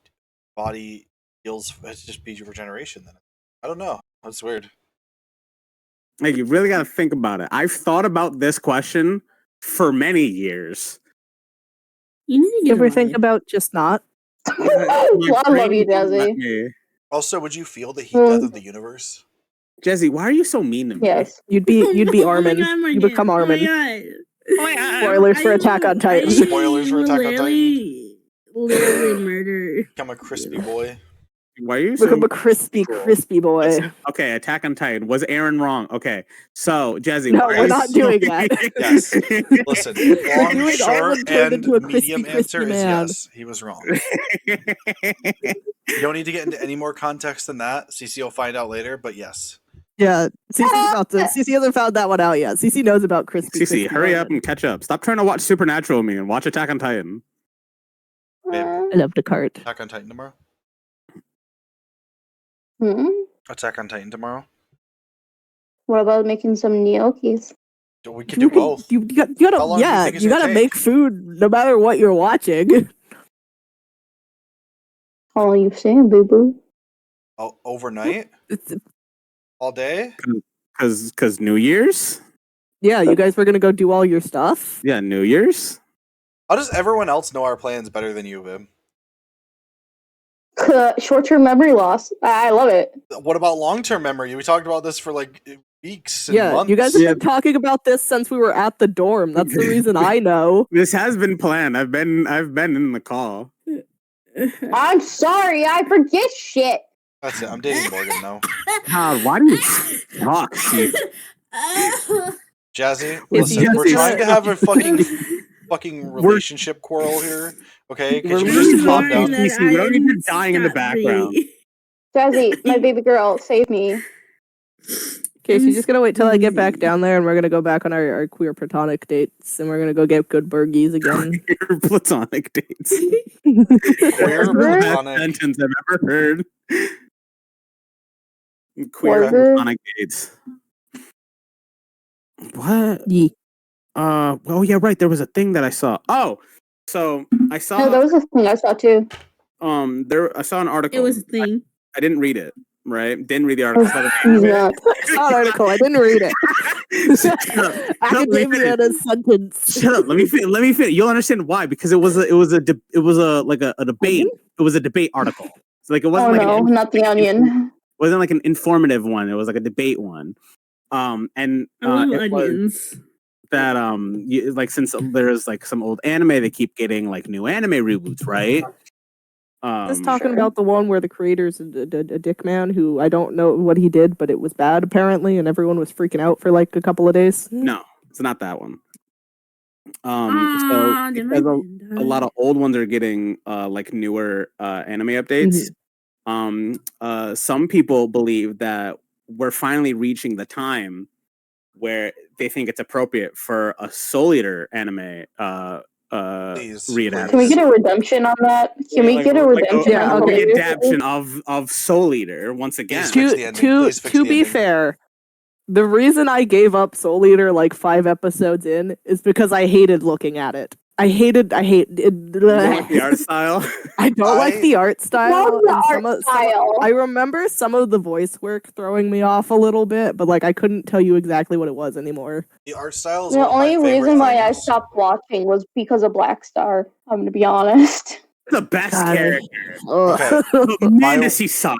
body heals. It just be regeneration. Then I don't know. That's weird. Like you really got to think about it. I've thought about this question for many years. You ever think about just not? I love you, Desi. Also, would you feel the heat death of the universe? Jesse, why are you so mean to me? Yes. You'd be Armin. You become Armin. Spoilers for Attack on Titan. Spoilers for Attack on Titan. Literally murder. Become a crispy boy. Why are you become a crispy boy? Listen, okay, Attack on Titan. Was Aaron wrong? Okay, so Jesse. No, we're not doing that. Yes. Listen, long, short, and medium answer is yes. He was wrong. You don't need to get into any more context than that. CC will find out later, but yes. Yeah, CC hasn't found that one out yet. CC knows about crispy. CC, hurry up and catch up. Stop trying to watch Supernatural with me and watch Attack on Titan. Babe, I love the cart. Attack on Titan tomorrow. Attack on Titan tomorrow. What about making some gnocchis? We can do both. You gotta make food no matter what you're watching. How are you saying, boo boo? Oh, overnight? All day? Because New Year's? Yeah, you guys were gonna go do all your stuff? Yeah, New Year's? How does everyone else know our plans better than you, Vim? Short-term memory loss. I love it. What about long-term memory? We talked about this for like weeks and months. You guys have been talking about this since we were at the dorm. That's the reason I know. This has been planned. I've been in the call. I'm sorry, I forget shit. That's it. I'm dating Morgan now. God, why do you talk, Steve? Jazzy, listen, we're trying to have a fucking relationship quarrel here. Okay, because you just calm down. You're dying in the background. Jazzy, my baby girl, save me. Okay, she's just gonna wait till I get back down there, and we're gonna go back on our queer platonic dates, and we're gonna go get good burgies again. Queer platonic dates. Queer platonic sentence I've ever heard. Queer platonic dates. What? Yeah. Oh yeah, right. There was a thing that I saw. Oh, so I saw. No, that was a thing I saw too. I saw an article. It was a thing. I didn't read it. Right? Didn't read the article. I saw an article. I didn't read it. Academia in a sentence. Shut up. Let me finish. You'll understand why. Because it was a debate. It was a debate article. So like it wasn't not the Onion. It wasn't like an informative one. It was like a debate one. I love onions. That like since there's like some old anime, they keep getting like new anime reboots, right? Just talking about the one where the creator's a dick man who I don't know what he did, but it was bad apparently, and everyone was freaking out for like a couple of days. No, it's not that one. So a lot of old ones are getting like newer anime updates. Some people believe that we're finally reaching the time where they think it's appropriate for a Soul Eater anime reenactment. Can we get a redemption on that? Can we get a redemption? Adaptation of Soul Eater once again. To be fair, the reason I gave up Soul Eater like 5 episodes in is because I hated looking at it. I hate it. You don't like the art style? I don't like the art style. Love the and art style. I remember some of the voice work throwing me off a little bit, but like I couldn't tell you exactly what it was anymore. The art style is The one of my only favorite reason why I things. stopped watching was because of Black Star. I'm gonna be honest. The best God. character. Okay. Man, does he suck.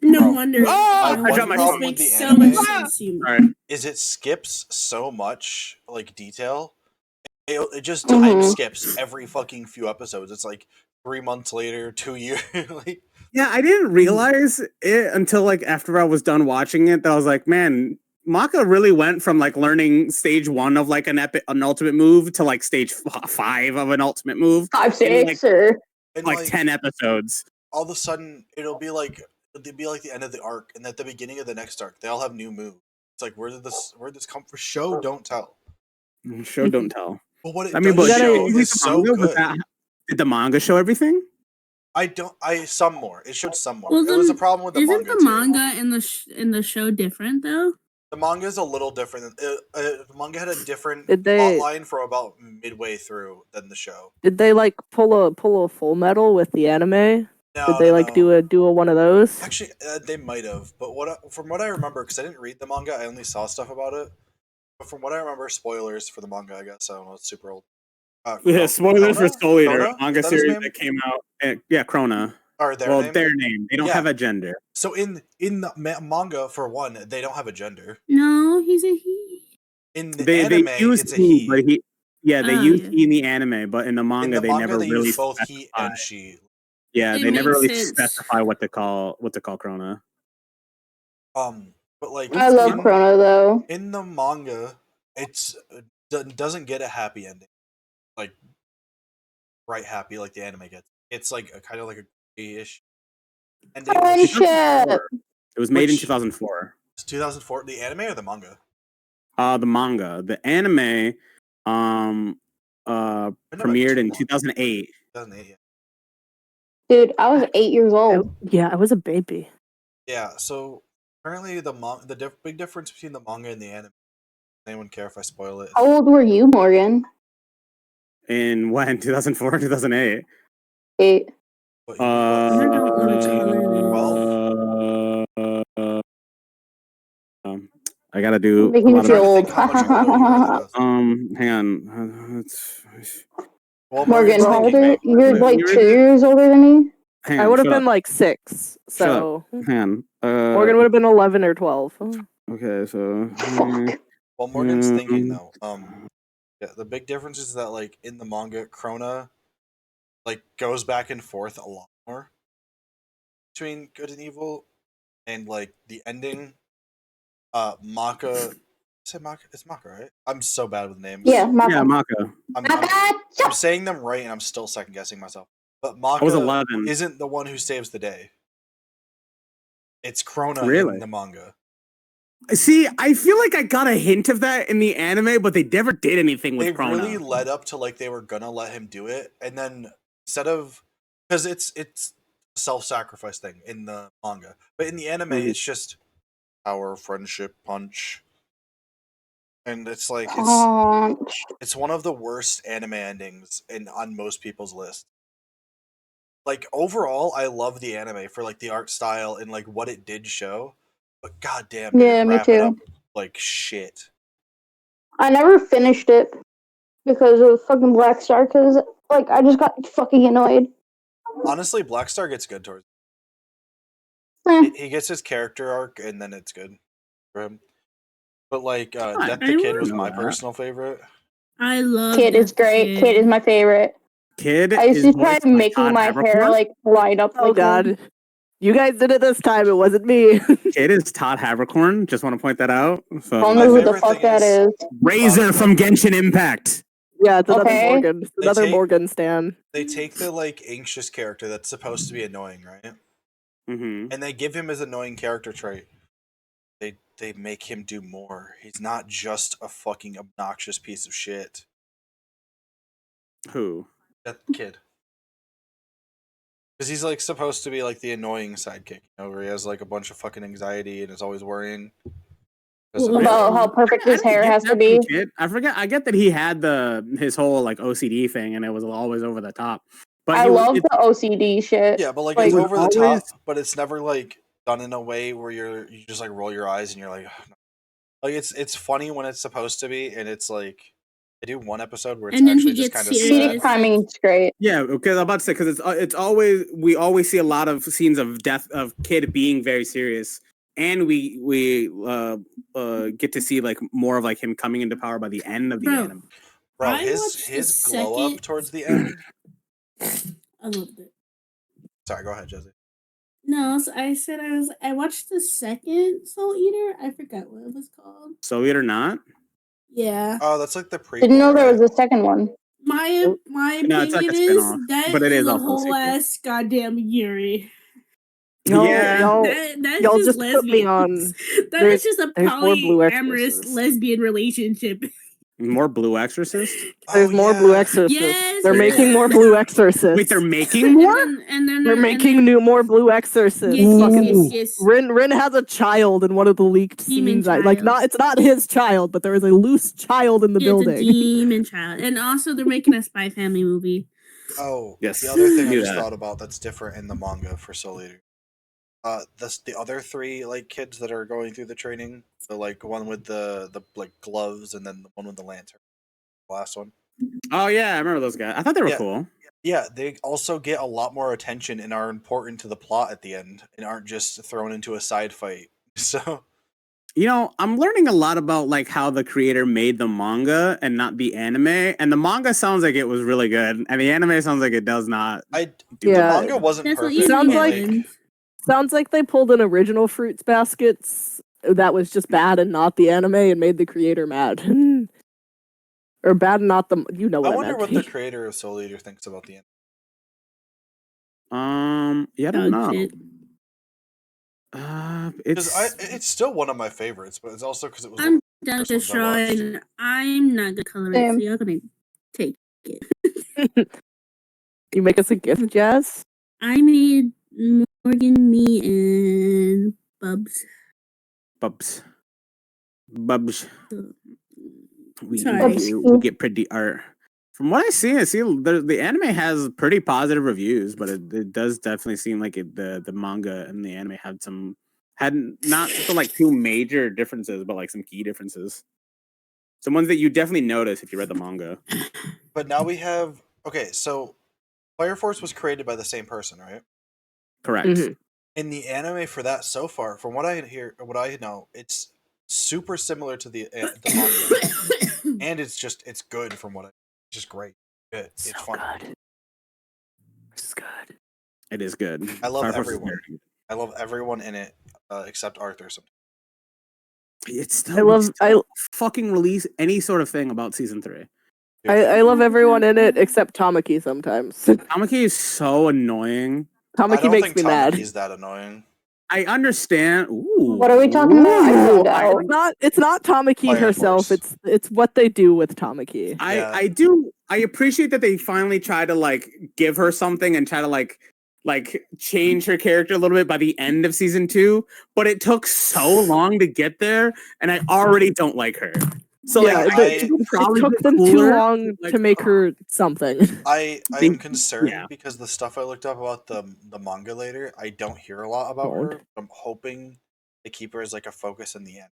No Bro, wonder. Oh! my I dropped one my problem phone. with Makes the so anime much sense to you. Alright. is it skips so much like detail. It just Mhm. time skips every fucking few episodes. It's like 3 months later, 2 years. Like, Yeah, I didn't realize it until like after I was done watching it that I was like, man, Maka really went from like learning stage 1 of like an ultimate move to like stage 5 of an ultimate move 5, in 6, or like 10 episodes. all of a sudden it'll be like the end of the arc, and at the beginning of the next arc, they all have new moves. It's like where did this come from? Show don't tell. Show don't tell. But what it I mean, does but show did is so good. Did the manga show everything? Some more. It showed some more. Well, It was a problem with the isn't manga. the too. manga and the show different though? The manga is a little different. The manga had a different Did they- plot line for about midway through than the show. Did they like pull a Full Metal with the anime? No, Did they no, like no. do a one of those? Actually, they might have. But from what I remember, because I didn't read the manga, I only saw stuff about it. But from what I remember, spoilers for the manga. I guess I don't know. It's super old. Yeah, spoilers for Soul Eater, Krona? manga Is that his series name? that came out. Yeah, Krona. Or their name? Their name. They don't Yeah. have a gender. So in the manga, for one, they don't have a gender. No, he's a he. In the They anime, use it's a he, he. but they Oh, use yeah. he in the anime, but in the manga, In the they manga, never they really use both specify. he and she. Yeah, It they never makes really sense. specify what to call Krona. But like I love Chrono though. in the manga, it's doesn't get a happy ending, like bright happy like the anime gets. It's like a kind of like a gray-ish ending. Friendship. It was made in Which- 2004. It's 2004. The anime or the manga? The manga. The anime premiered in 2008. 2008. Yeah. Dude, I was 8 years old. Yeah, I was a baby. Yeah. So apparently the big difference between the manga and the anime. Does anyone care if I spoil it? How old were you, Morgan? In when? 2004, 2008? 8. What, you were 12? I gotta do. Making me feel old. How much older you were than us. Hang on. Well, Morgan, Morgan's how old thinking, are you? You're like You're 2 in it? years older than me? Hang I on, would have shut been up. like 6, Shut up. so Hang on. Morgan would have been 11 or 12. Okay, so. Fuck. Well, Morgan's thinking though. Yeah, the big difference is that like in the manga, Krona like goes back and forth a lot more between good and evil, and like the ending, Maka. Say Maka. It's Maka, right? I'm so bad with names. Yeah, Maka. Yeah, Maka. I'm saying them right, and I'm still second guessing myself. But Maka I was 11. isn't the one who saves the day. It's Krona Really? in the manga. See, I feel like I got a hint of that in the anime, but they never did anything with They Krona. really led up to like they were gonna let him do it, and then instead of because it's self-sacrifice thing in the manga, but in the anime it's just power, friendship, punch, and it's like it's one of the worst anime endings on most people's list. Like overall, I love the anime for like the art style and like what it did show, but goddamn, Yeah, me wrap it too. up like shit. I never finished it because of fucking Black Star, because like I just got fucking annoyed. Honestly, Black Star gets good towards. Eh. He gets his character arc, and then it's good for him. But like, Death I the Kid was know my that. personal favorite. I love Kid is great. Kid is my favorite. Kid I used is to try voiced by making Todd my hair Havercorn. like line up. Oh like god. him. You guys did it this time, it wasn't me. Kid is Todd Havercorn. Just want to point that out. So, I don't My know who the favorite fuck thing that is. Razor from Genshin Impact. Yeah, it's another Okay. Morgan. It's another take- Morgan stan. They take the like anxious character that's supposed to be annoying, right? Mm-hmm. And they give him his annoying character trait. They make him do more. He's not just a fucking obnoxious piece of shit. Who? That kid. Because he's like supposed to be like the annoying sidekick, you know, where he has like a bunch of fucking anxiety and is always worrying. About how perfect his hair has to be. I forget. I get that he had his whole like OCD thing, and it was always over the top. But I love the OCD shit. Yeah, but like it's over the top, but it's never like done in a way where you just like roll your eyes and you're like, oh, no. Like it's funny when it's supposed to be, and it's like they do one episode where it's actually just kind of sad. Timing's great. Yeah, because I'm about to say because it's always we always see a lot of scenes of death of kid being very serious, and we get to see like more of like him coming into power by the end of the anime. Bro, his glow up towards the end. I loved it. Sorry, go ahead, Jesse. No, so I watched the second Soul Eater. I forgot what it was called. Soul Eater not? Yeah. Oh, that's like the prequel. Didn't know there was a second one. My opinion it's like a is spinoff, that but it is a also a whole sequel. ass goddamn Yuri. Y'all That's just just put me lesbian. on. That is just a there's more Blue polyamorous Exorcists. lesbian relationship. More Blue Exorcist? There's more Blue Exorcists. Yes, they're making more Blue Exorcists. Wait, they're making more? And then They're making more Blue Exorcists. Yes. Rin has a child in one of the leaked Demon scenes. It's not his child, but there is a loose child in the building. It's a demon child. And also they're making a Spy Family movie. Oh, yes. The other thing I just thought about that's different in the manga for Soul Eater. The other three like kids that are going through the training, the like one with the like gloves and then the one with the lantern. The last one. Oh yeah, I remember those guys. I thought they were cool. Yeah, they also get a lot more attention and are important to the plot at the end and aren't just thrown into a side fight. So you know, I'm learning a lot about like how the creator made the manga and not the anime. And the manga sounds like it was really good, and the anime sounds like it does not. The manga wasn't perfect. Sounds like they pulled an original Fruits Baskets that was just bad and not the anime and made the creator mad. Or bad and not the what I wonder what the creator of Soul Eater thinks about the anime. Yeah, I don't know. It's still one of my favorites, but it's also because it was. I'm done with drawing. I'm not gonna color it, so you're gonna take it. You make us a gift, Jazz? I made Morgan, me, and Bubs. We get pretty art. From what I see the anime has pretty positive reviews, but it does definitely seem like the manga and the anime had not like two major differences, but like some key differences. Some ones that you definitely notice if you read the manga. But now we have so Fire Force was created by the same person, right? Correct. Mm-hmm. In the anime for that so far, from what I know, it's super similar to the manga, and it's good from what it's just great. It's so fun. Good. It's good. It is good. I love everyone. I love everyone in it except Arthur. It's still I fucking release any sort of thing about season 3. I love everyone in it except Tamaki sometimes. Tamaki is so annoying. Tamaki makes me mad. He's that annoying. I understand. Ooh. What are we talking about? It's not Tamaki herself. It's what they do with Tamaki. I appreciate that they finally try to like give her something and try to like change her character a little bit by the end of season 2, but it took so long to get there, and I already don't like her. So yeah, it took them too long to make her something. I'm concerned because the stuff I looked up about the manga later, I don't hear a lot about her. I'm hoping they keep her as like a focus in the end.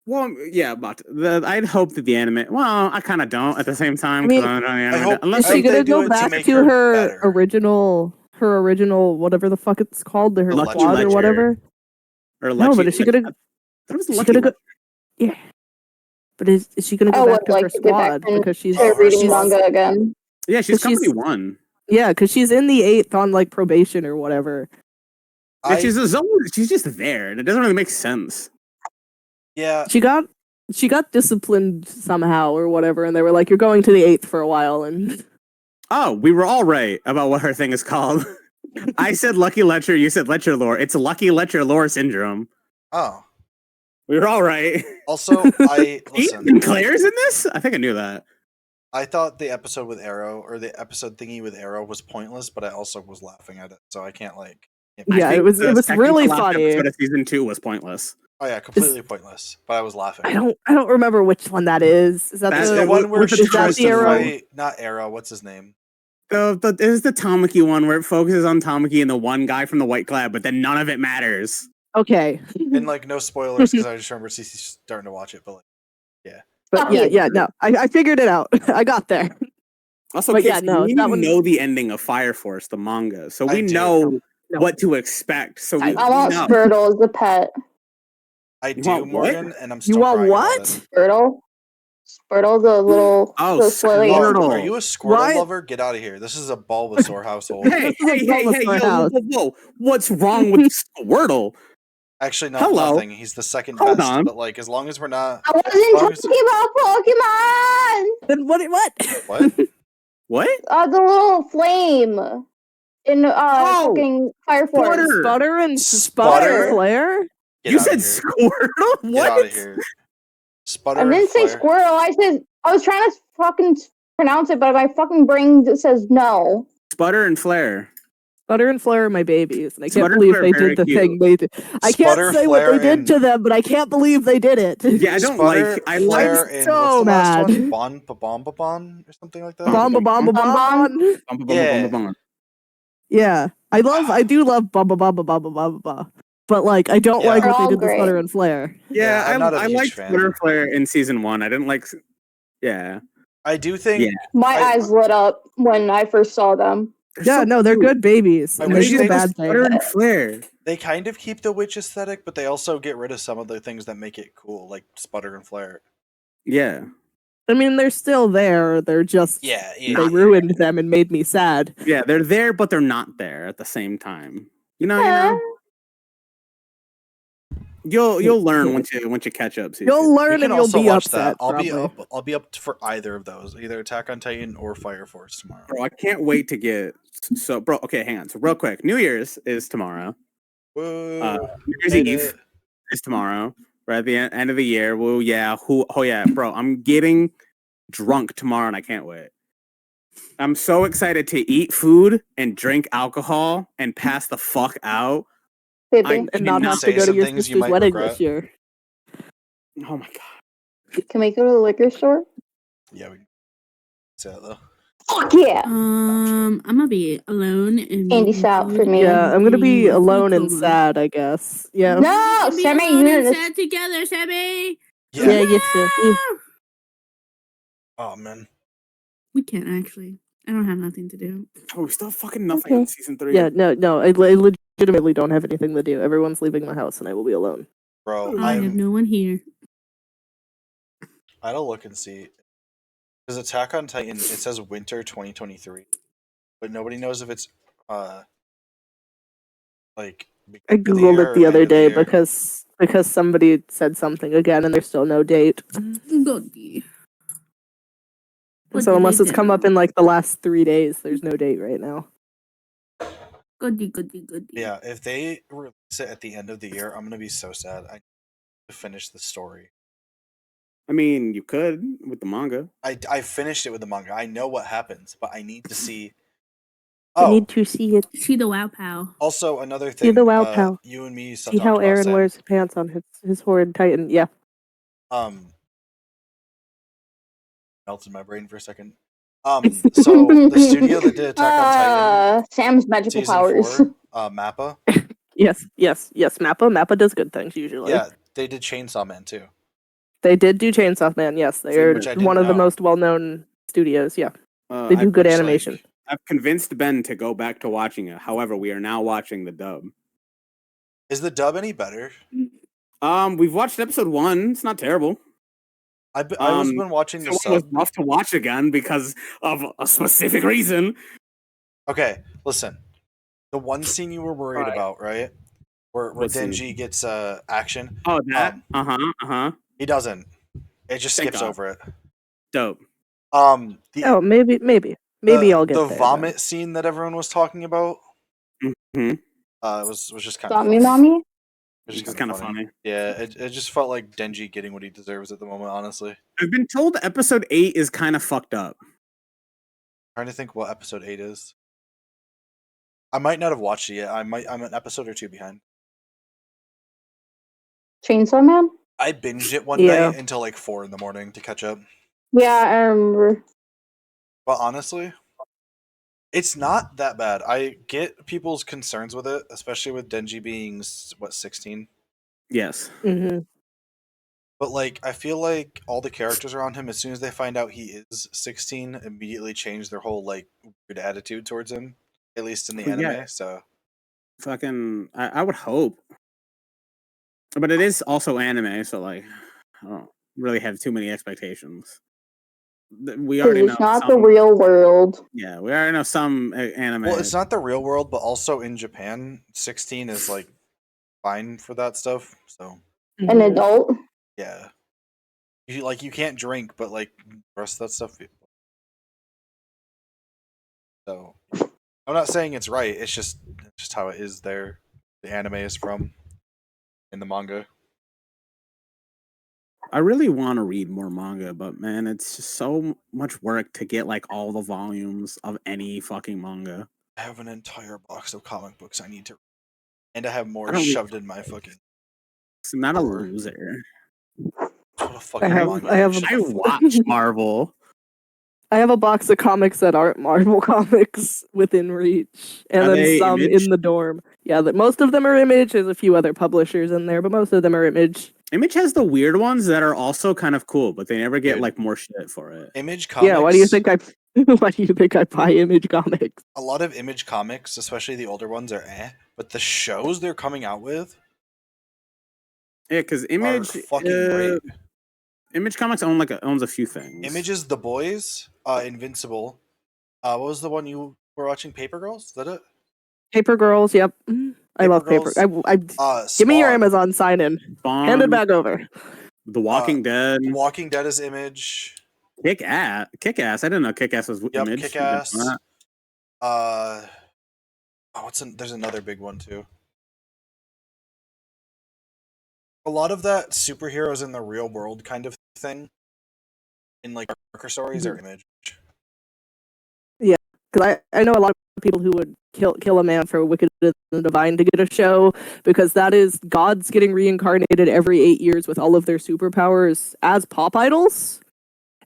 Well, yeah, but I'd hope that the anime. Well, I kind of don't at the same time. Is she gonna go back to her original whatever the fuck it's called, her squad or whatever? No, but is she gonna? Yeah. But is she going to go back to her squad because she's reading manga again? Yeah, she's company 1. Yeah, because she's in the 8th on like probation or whatever. She's just there, and it doesn't really make sense. Yeah, she got disciplined somehow or whatever, and they were like, "You're going to the 8th for a while." And we were all right about what her thing is called. I said Lucky Lecher, you said Lecher Lore. It's Lucky Lecher Lore syndrome. Oh. We were all right. Also, Claire's in this? I think I knew that. I thought the episode with Arrow, or the episode thingy with Arrow, was pointless, but I also was laughing at it, so I can't like. Yeah, it was really funny. Episode of season 2 was pointless. Oh yeah, completely pointless. But I was laughing. I don't remember which one that is. Is that That's The one where with she is that tries the to arrow? fight, not Arrow. What's his name? There's the Tamaki one where it focuses on Tamaki and the one guy from the White Cloud, but then none of it matters. Okay. And like no spoilers because I just remember Cece starting to watch it, but like, yeah. But Fuck yeah, you. yeah, no. I figured it out. I got there. Also, But kids, yeah, no, we that one- know the ending of Fire Force, the manga, so I we do. know No. what to expect. So we I want know. Squirtle as the pet. I You do, want what? Morgan, and I'm You still want crying what? about it. Squirtle, the little Oh, the slowly. Squirtle. Are you a Squirtle What? lover? Get out of here. This is a Bulbasaur household. Hey, This is a Bulbasaur yo, house. whoa. What's wrong with Squirtle? Actually, no, Hello. nothing. He's the second Hold best. on. But like, as long as we're not, I wasn't long as- talking about Pokemon. Then what? what? What? The little flame in Oh, fucking Fire Force. Sputter. Sputter and Sputter? Flare? Get You out said of here. Squirtle? Get What? out of here. Sputter I and didn't say Flare. squirrel. I was trying to fucking pronounce it, but my fucking brain just says no. Sputter and Flare. Sputter and Flare are my babies, and I can't Sputter and believe Flare they are very did the cute. thing they did. I can't Sputter, say what they Flare, did to them, but I can't believe they did it. Yeah, I don't Sputter, like. I Flare, like. and so what's the last mad. one? Bon or something like that. Bomba bomba Bum, bomba. Yeah. Yeah, I do love bomba bomba bomba bomba. But like, I don't Yeah. like They're what they all did to great. Sputter and Flare. Yeah, I'm not a I huge liked fan. Sputter Flare in season 1. I didn't like. Yeah. I do think. Yeah. My I- eyes lit up when I first saw them. Yeah, no, they're good babies, I and they wish do they a bad just thing. Sputter and Flare. They kind of keep the witch aesthetic, but they also get rid of some of the things that make it cool, like Sputter and Flare. Yeah. I mean, they're still there. They're just Yeah. they ruined them and made me sad. Yeah, they're there, but they're not there at the same time. You know. You'll learn once you catch up. Cece. You'll We learn can and you'll also be watch upset. that. Probably. I'll be up for either of those, either Attack on Titan or Fire Force tomorrow. Bro, I can't wait to get bro. Okay, hang on. So real quick, New Year's is tomorrow. Whoa. New Year's Eve is tomorrow. Right at the end of the year. Whoa, yeah. Oh yeah, bro. I'm getting drunk tomorrow, and I can't wait. I'm so excited to eat food and drink alcohol and pass the fuck out. Baby, And not have to say go to some your things you sister's might wedding regret. this year. Oh my god. can we go to the liquor store? Yeah, we can say that though. Fuck yeah! I'm gonna be alone and Candy making shop food for me. Yeah, I'm gonna be eating a alone and coma. sad, I guess. Yeah. No, Be Sammy, alone you're and the sad together, Sammy. Yeah, yes, sir. Oh man. We can't actually. I don't have nothing to do. Oh, we still have fucking nothing Okay. on season 3. Yeah, no, I legitimately don't have anything to do. Everyone's leaving the house, and I will be alone. Bro, I have no one here. I had to look and see. Because Attack on Titan, it says winter 2023, but nobody knows if it's like I beginning of googled year it the or other end of the day year. because somebody said something again, and there's still no date. Goody. So unless it's come up in like the last 3 days, there's no date right now. Goody. Yeah, if they release it at the end of the year, I'm gonna be so sad. I need to finish the story. I mean, you could with the manga. I finished it with the manga. I know what happens, but I need to see. I Oh, need to see it. See the wow pow. also another See thing. the wow pow. You and me See how talked about Aaron Sam. wears pants on his horrid Titan. Yeah. Melted my brain for a second. So the studio that did Attack on Titan Sam's magical season powers. 4, Mappa. Yes. Mappa does good things usually. Yeah, they did Chainsaw Man too. They did do Chainsaw Man. Yes, they're Which I didn't one of the know. most well-known studios. Yeah, they do I've- good Which, animation. like, I've convinced Ben to go back to watching it. However, we are now watching the dub. is the dub any better? We've watched episode 1. It's not terrible. I was been watching the It was sub. rough to watch again because of a specific reason. Okay, listen. The one scene you were worried Right. about, right? Where What scene? Denji gets action. Oh, that? He doesn't. It just Thank skips God. over it. Dope. Maybe I'll get the there. vomit scene that everyone was talking about. Mm-hmm. Was just kind Got of me, funny. mommy? It It's kind of funny. Yeah, it just felt like Denji getting what he deserves at the moment. Honestly, I've been told episode 8 is kind of fucked up. trying to think what episode 8 is. I might not have watched it yet. I'm an episode or 2 behind. Chainsaw Man? I binged it one Yeah. night until like 4 a.m. to catch up. Yeah, I remember. But honestly, it's not that bad. I get people's concerns with it, especially with Denji being 16. Yes. Mm-hmm. But like, I feel like all the characters around him, as soon as they find out he is 16, immediately change their whole like weird attitude towards him. At least in the But anime. yeah. So Fucking, I would hope, but it is also anime, so like, I don't really have too many expectations. We already know It's not some, the real world. Yeah, we already know some anime. well, it's not the real world, but also in Japan, 16 is like fine for that stuff. So An adult? yeah, you can't drink, but like the rest of that stuff. So I'm not saying it's right. It's just how it is there. The anime is from in the manga. I really want to read more manga, but man, it's just so much work to get like all the volumes of any fucking manga. I have an entire box of comic books I need to read, and I have I more don't read- shoved in my fucking. I'm not a drawer. loser. What a I fucking have manga I have addiction. I watch Marvel. I have a box of comics that aren't Marvel comics within reach, and Are then they some Image? in the dorm. Yeah, that most of them are Image. There's a few other publishers in there, but most of them are Image. Image has the weird ones that are also kind of cool, but they never get Dude. like more shit for it. Image comics. Yeah, why do you think I? Why do you think I buy Image comics? A lot of Image comics, especially the older ones, are but the shows they're coming out with Yeah, because are Image fucking great. Image Comics owns a few things. Image is The Boys, Invincible. What was the one you were watching? Paper Girls? Is that it? Paper Girls. Yep, I love Girls, Paper. Give Spawn. me your Amazon sign in. Hand it back over. The Walking Dead. Walking Dead is Image. Kick Ass. I didn't know Kick Ass was Image. Kick Ass. There's another big one too. A lot of that superheroes in the real world kind of thing, in like darker stories, are Image. Yeah, because I know a lot of people who would kill a man for Wicked and the Divine to get a show, because that is gods getting reincarnated every 8 years with all of their superpowers as pop idols.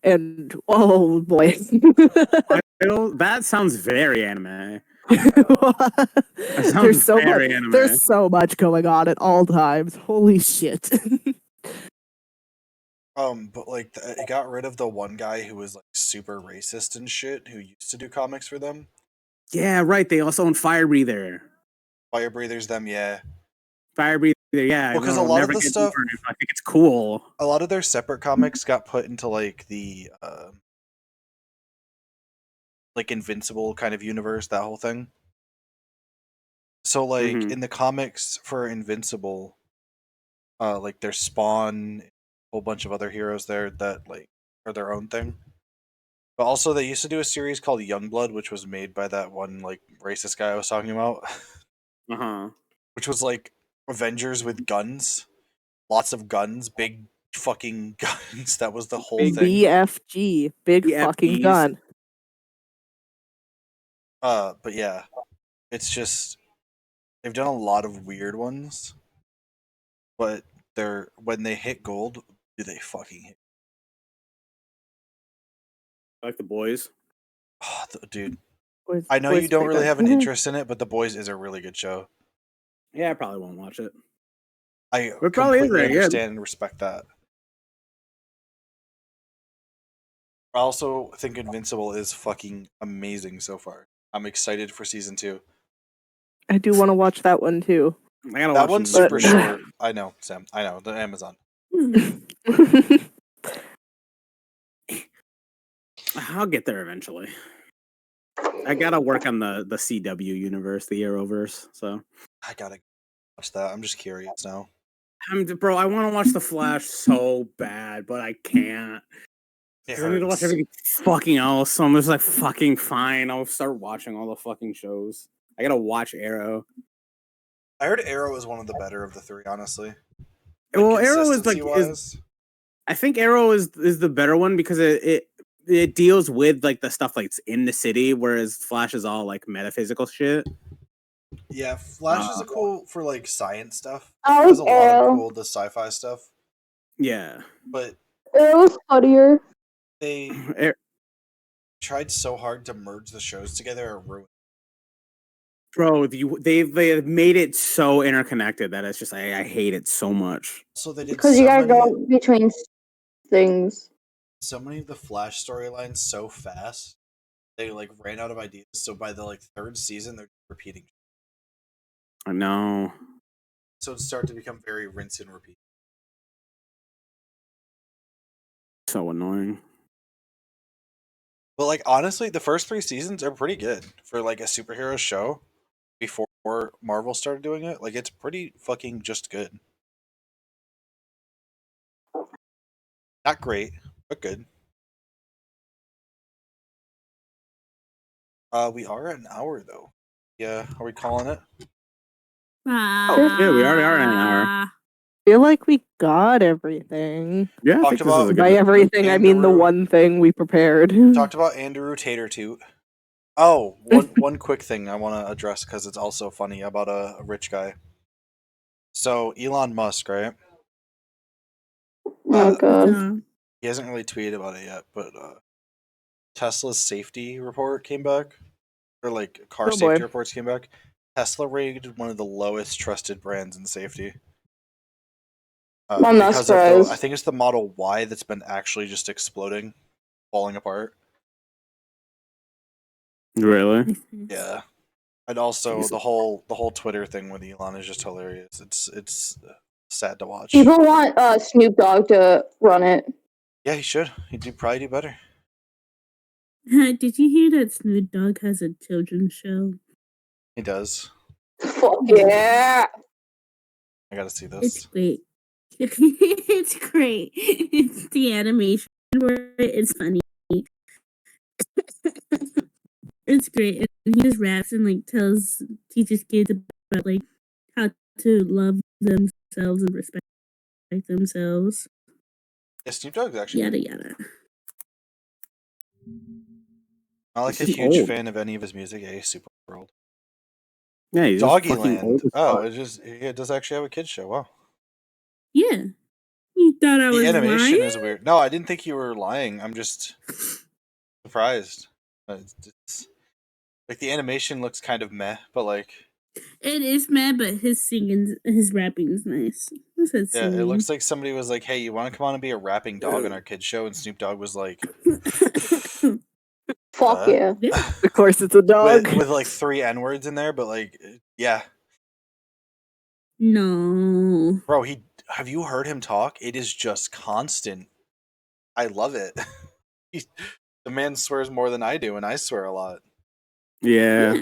And oh boy, That sounds very anime. There's so much going on at all times. Holy shit. But like it got rid of the one guy who was like super racist and shit who used to do comics for them. Yeah, right. They also own Fire Breather. Fire Breathers, them, yeah. Fire Breather, yeah. Well, because a lot of the stuff, I think it's cool. A lot of their separate comics got put into like the like Invincible kind of universe, that whole thing. So like in the comics for Invincible, like there's Spawn, a whole bunch of other heroes there that like are their own thing. But also they used to do a series called Youngblood, which was made by that one like racist guy I was talking about. Which was like Avengers with guns. Lots of guns, big fucking guns. That was the whole thing. BFG, big fucking gun. But yeah, it's just they've done a lot of weird ones, but when they hit gold, do they fucking hit? Like The Boys. Oh, dude, Boys, I know Boys you don't really good. have an interest in it, but The Boys is a really good show. Yeah, I probably won't watch it. I It probably is completely very good. understand and respect that. I also think Invincible is fucking amazing so far. I'm excited for season 2. I do want to watch that one too. I gotta That watch one's them. super short. I know, Sam. I know. The Amazon. I'll get there eventually. I gotta work on the CW universe, the Arrowverse. So I gotta watch that. I'm just curious now. Bro, I want to watch The Flash so bad, but I can't. It I need to watch hurts. everything fucking else. So I'm just like, fucking fine. I'll start watching all the fucking shows. I gotta watch Arrow. I heard Arrow is one of the better of the three, honestly. Well, Arrow is like consistency-wise. I think Arrow is the better one because it deals with like the stuff like in the city, whereas Flash is all like metaphysical shit. Yeah, Flash is a cool for like science stuff. I There's a like lot of Arrow. cool the sci-fi stuff, Yeah. but Arrow's funnier. they tried so hard to merge the shows together or ruin. Bro, they've made it so interconnected that it's just I hate it so much. So they did Because you gotta go between things. so many of the Flash storylines so fast. They like ran out of ideas. So by the like third season, they're repeating. I know. So it started to become very rinse and repeat. So annoying. But like honestly, the first 3 seasons are pretty good for like a superhero show. Before Marvel started doing it, like it's pretty fucking just good. Not great, but good. We are at an hour though. Yeah, are we calling it? Yeah, we already are in an hour. I feel like we got everything. Yeah, I Talked think this is a about- good By everything, I mean the Andrew. one thing we prepared. Talked about Andrew Tatertoot. Oh, one quick thing I want to address because it's also funny about a rich guy. So Elon Musk, right? Oh god. He hasn't really tweeted about it yet, but Tesla's safety report came back, or like car safety reports came back. Tesla rated one of the lowest trusted brands in safety. I'm not Because of surprised. I think it's the Model Y that's been actually just exploding, falling apart. Really? Yeah, and also the whole Twitter thing with Elon is just hilarious. It's sad to watch. People want Snoop Dogg to run it. Yeah, he should. He'd probably do better. Did you hear that Snoop Dogg has a children's show? He does. Fuck yeah! I gotta see It's this. great. It's great. It's the animation where it's funny. It's great. And he just raps and like teaches kids about like how to love themselves and respect themselves. Yeah, Snoop Dogg's actually Yada yada. not like a He's huge old. fan of any of his music. Yeah, he's super old. Yeah, he's just fucking Doggyland. old as Oh, fuck. it does actually have a kids show. Wow. Yeah. You thought I was The animation lying? is weird. No, I didn't think you were lying. I'm just surprised. It's like the animation looks kind of meh, but like It is mad, but his rapping's nice. Who said yeah, it singing? looks like somebody was like, "Hey, you want to come on and be a rapping dog on our kids show?" And Snoop Dogg was like, Fuck yeah. Of course, it's a dog. with like 3 N-words in there, but like yeah, No. bro, have you heard him talk? It is just constant. I love it. The man swears more than I do, and I swear a lot. Yeah.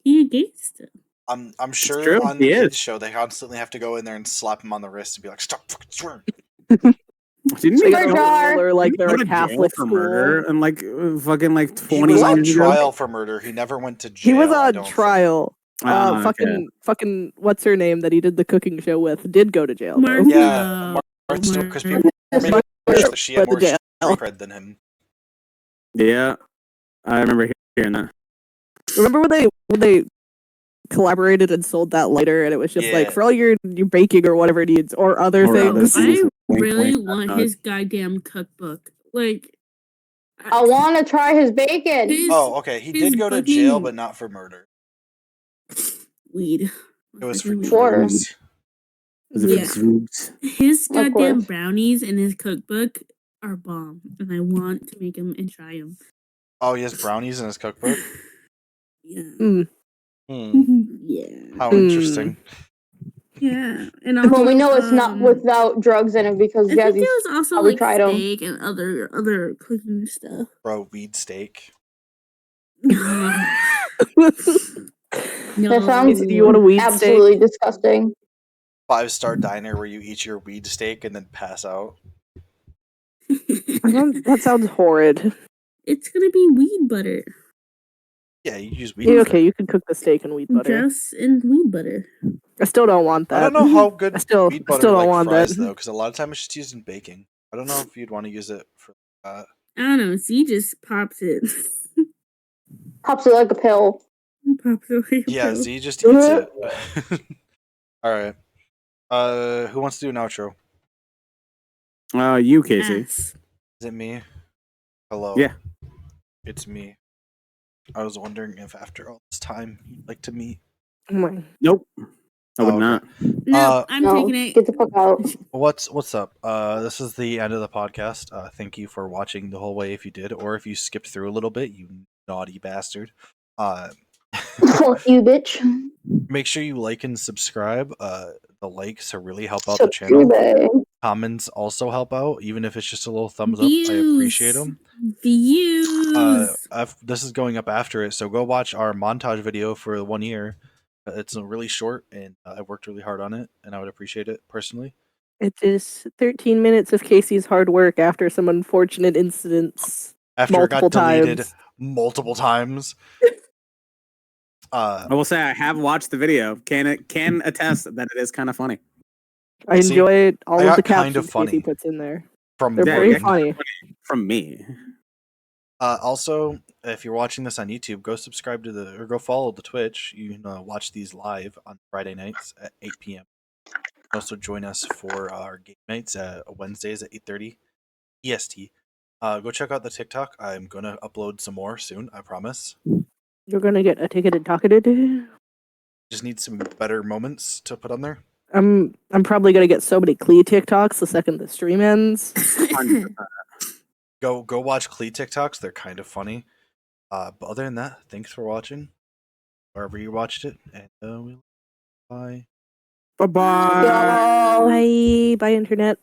He a gangster. I'm sure true, on the he kids is. show they constantly have to go in there and slap him on the wrist and be like, "Stop fucking swearing." Didn't They he gotta Jar. roller like go they're to a jail Catholic for school. murder and like fucking like He 20 was on years ago? trial for murder. He never went to jail. He was I on don't think. trial. Okay. Fucking, what's her name that he did the cooking show with? Did go to jail. Though. Martha. Yeah, Martha Stewart, because people were making sure that she had more Jail. street cred than him. Yeah, I remember hearing that. Remember when they collaborated and sold that lighter, and it was just like Yeah. for all your baking or whatever it needs or other Or other things. things. I Wink, really wink, want nod. his goddamn cookbook. Like, I want to try his bacon. Oh, okay. He his did go to jail, fucking- but not for murder. weed. It was for Fucking weed. Sure. drugs. Yeah. His Of goddamn course. brownies in his cookbook are bomb, and I want to make them and try them. Oh, he has brownies in his cookbook. Yeah. Mm. Yeah. How interesting. Yeah. And also, Well, we know it's not without drugs in it because I think Jazzy's there was also probably like tried 'em. steak and other cooking stuff. Bro, weed steak. No. That sounds Do you want a weed steak? absolutely disgusting. 5-star diner where you eat your weed steak and then pass out. That sounds horrid. It's gonna be weed butter. Yeah, you use weed. Yeah, butter. okay, you can cook the steak in wheat butter. Just in weed butter. I still don't want that. I don't know how good I still weed butter don't like want fries that. though, because a lot of time it's just used in baking. I don't know if you'd want to use it for that. I don't know. Z just pops it. Pops it like a pill. Pops Oreo Yeah, Pro. Z just eats it. All right. Who wants to do an outro? You, Casey. Ass. Is it me? Hello. Yeah. It's me. I was wondering if after all this time you'd like to meet. Nope. I would Oh, okay. not. No, I'm No, taking it. get the fuck out. What's up? This is the end of the podcast. Thank you for watching the whole way if you did, or if you skipped through a little bit, you naughty bastard. Fuck you, bitch. Make sure you like and subscribe. The likes really help out the So channel. Comments also help out, even if it's just a little thumbs up. I appreciate them. Views. This is going up after it, so go watch our montage video for 1 year. It's really short, and I worked really hard on it, and I would appreciate it personally. It is 13 minutes of Casey's hard work after some unfortunate incidents. After it got deleted times. multiple times. I will say I have watched the video. Can attest that it is kind of funny. I enjoy all I of the got kind of captions funny Casey puts in there. from They're very yeah, funny. from me. Also, if you're watching this on YouTube, go subscribe to or go follow the Twitch. You can watch these live on Friday nights at 8 p.m. Also join us for our game nights Wednesdays at 8:30 EST. Go check out the TikTok. I'm gonna upload some more soon. I promise. You're gonna get a ticketed docketed. Just need some better moments to put on there. I'm probably gonna get so many Klee TikToks the second the stream ends. Go watch Klee TikToks. They're kind of funny. But other than that, thanks for watching. Wherever you watched it, and bye. Bye-bye. Bye. Bye, internet.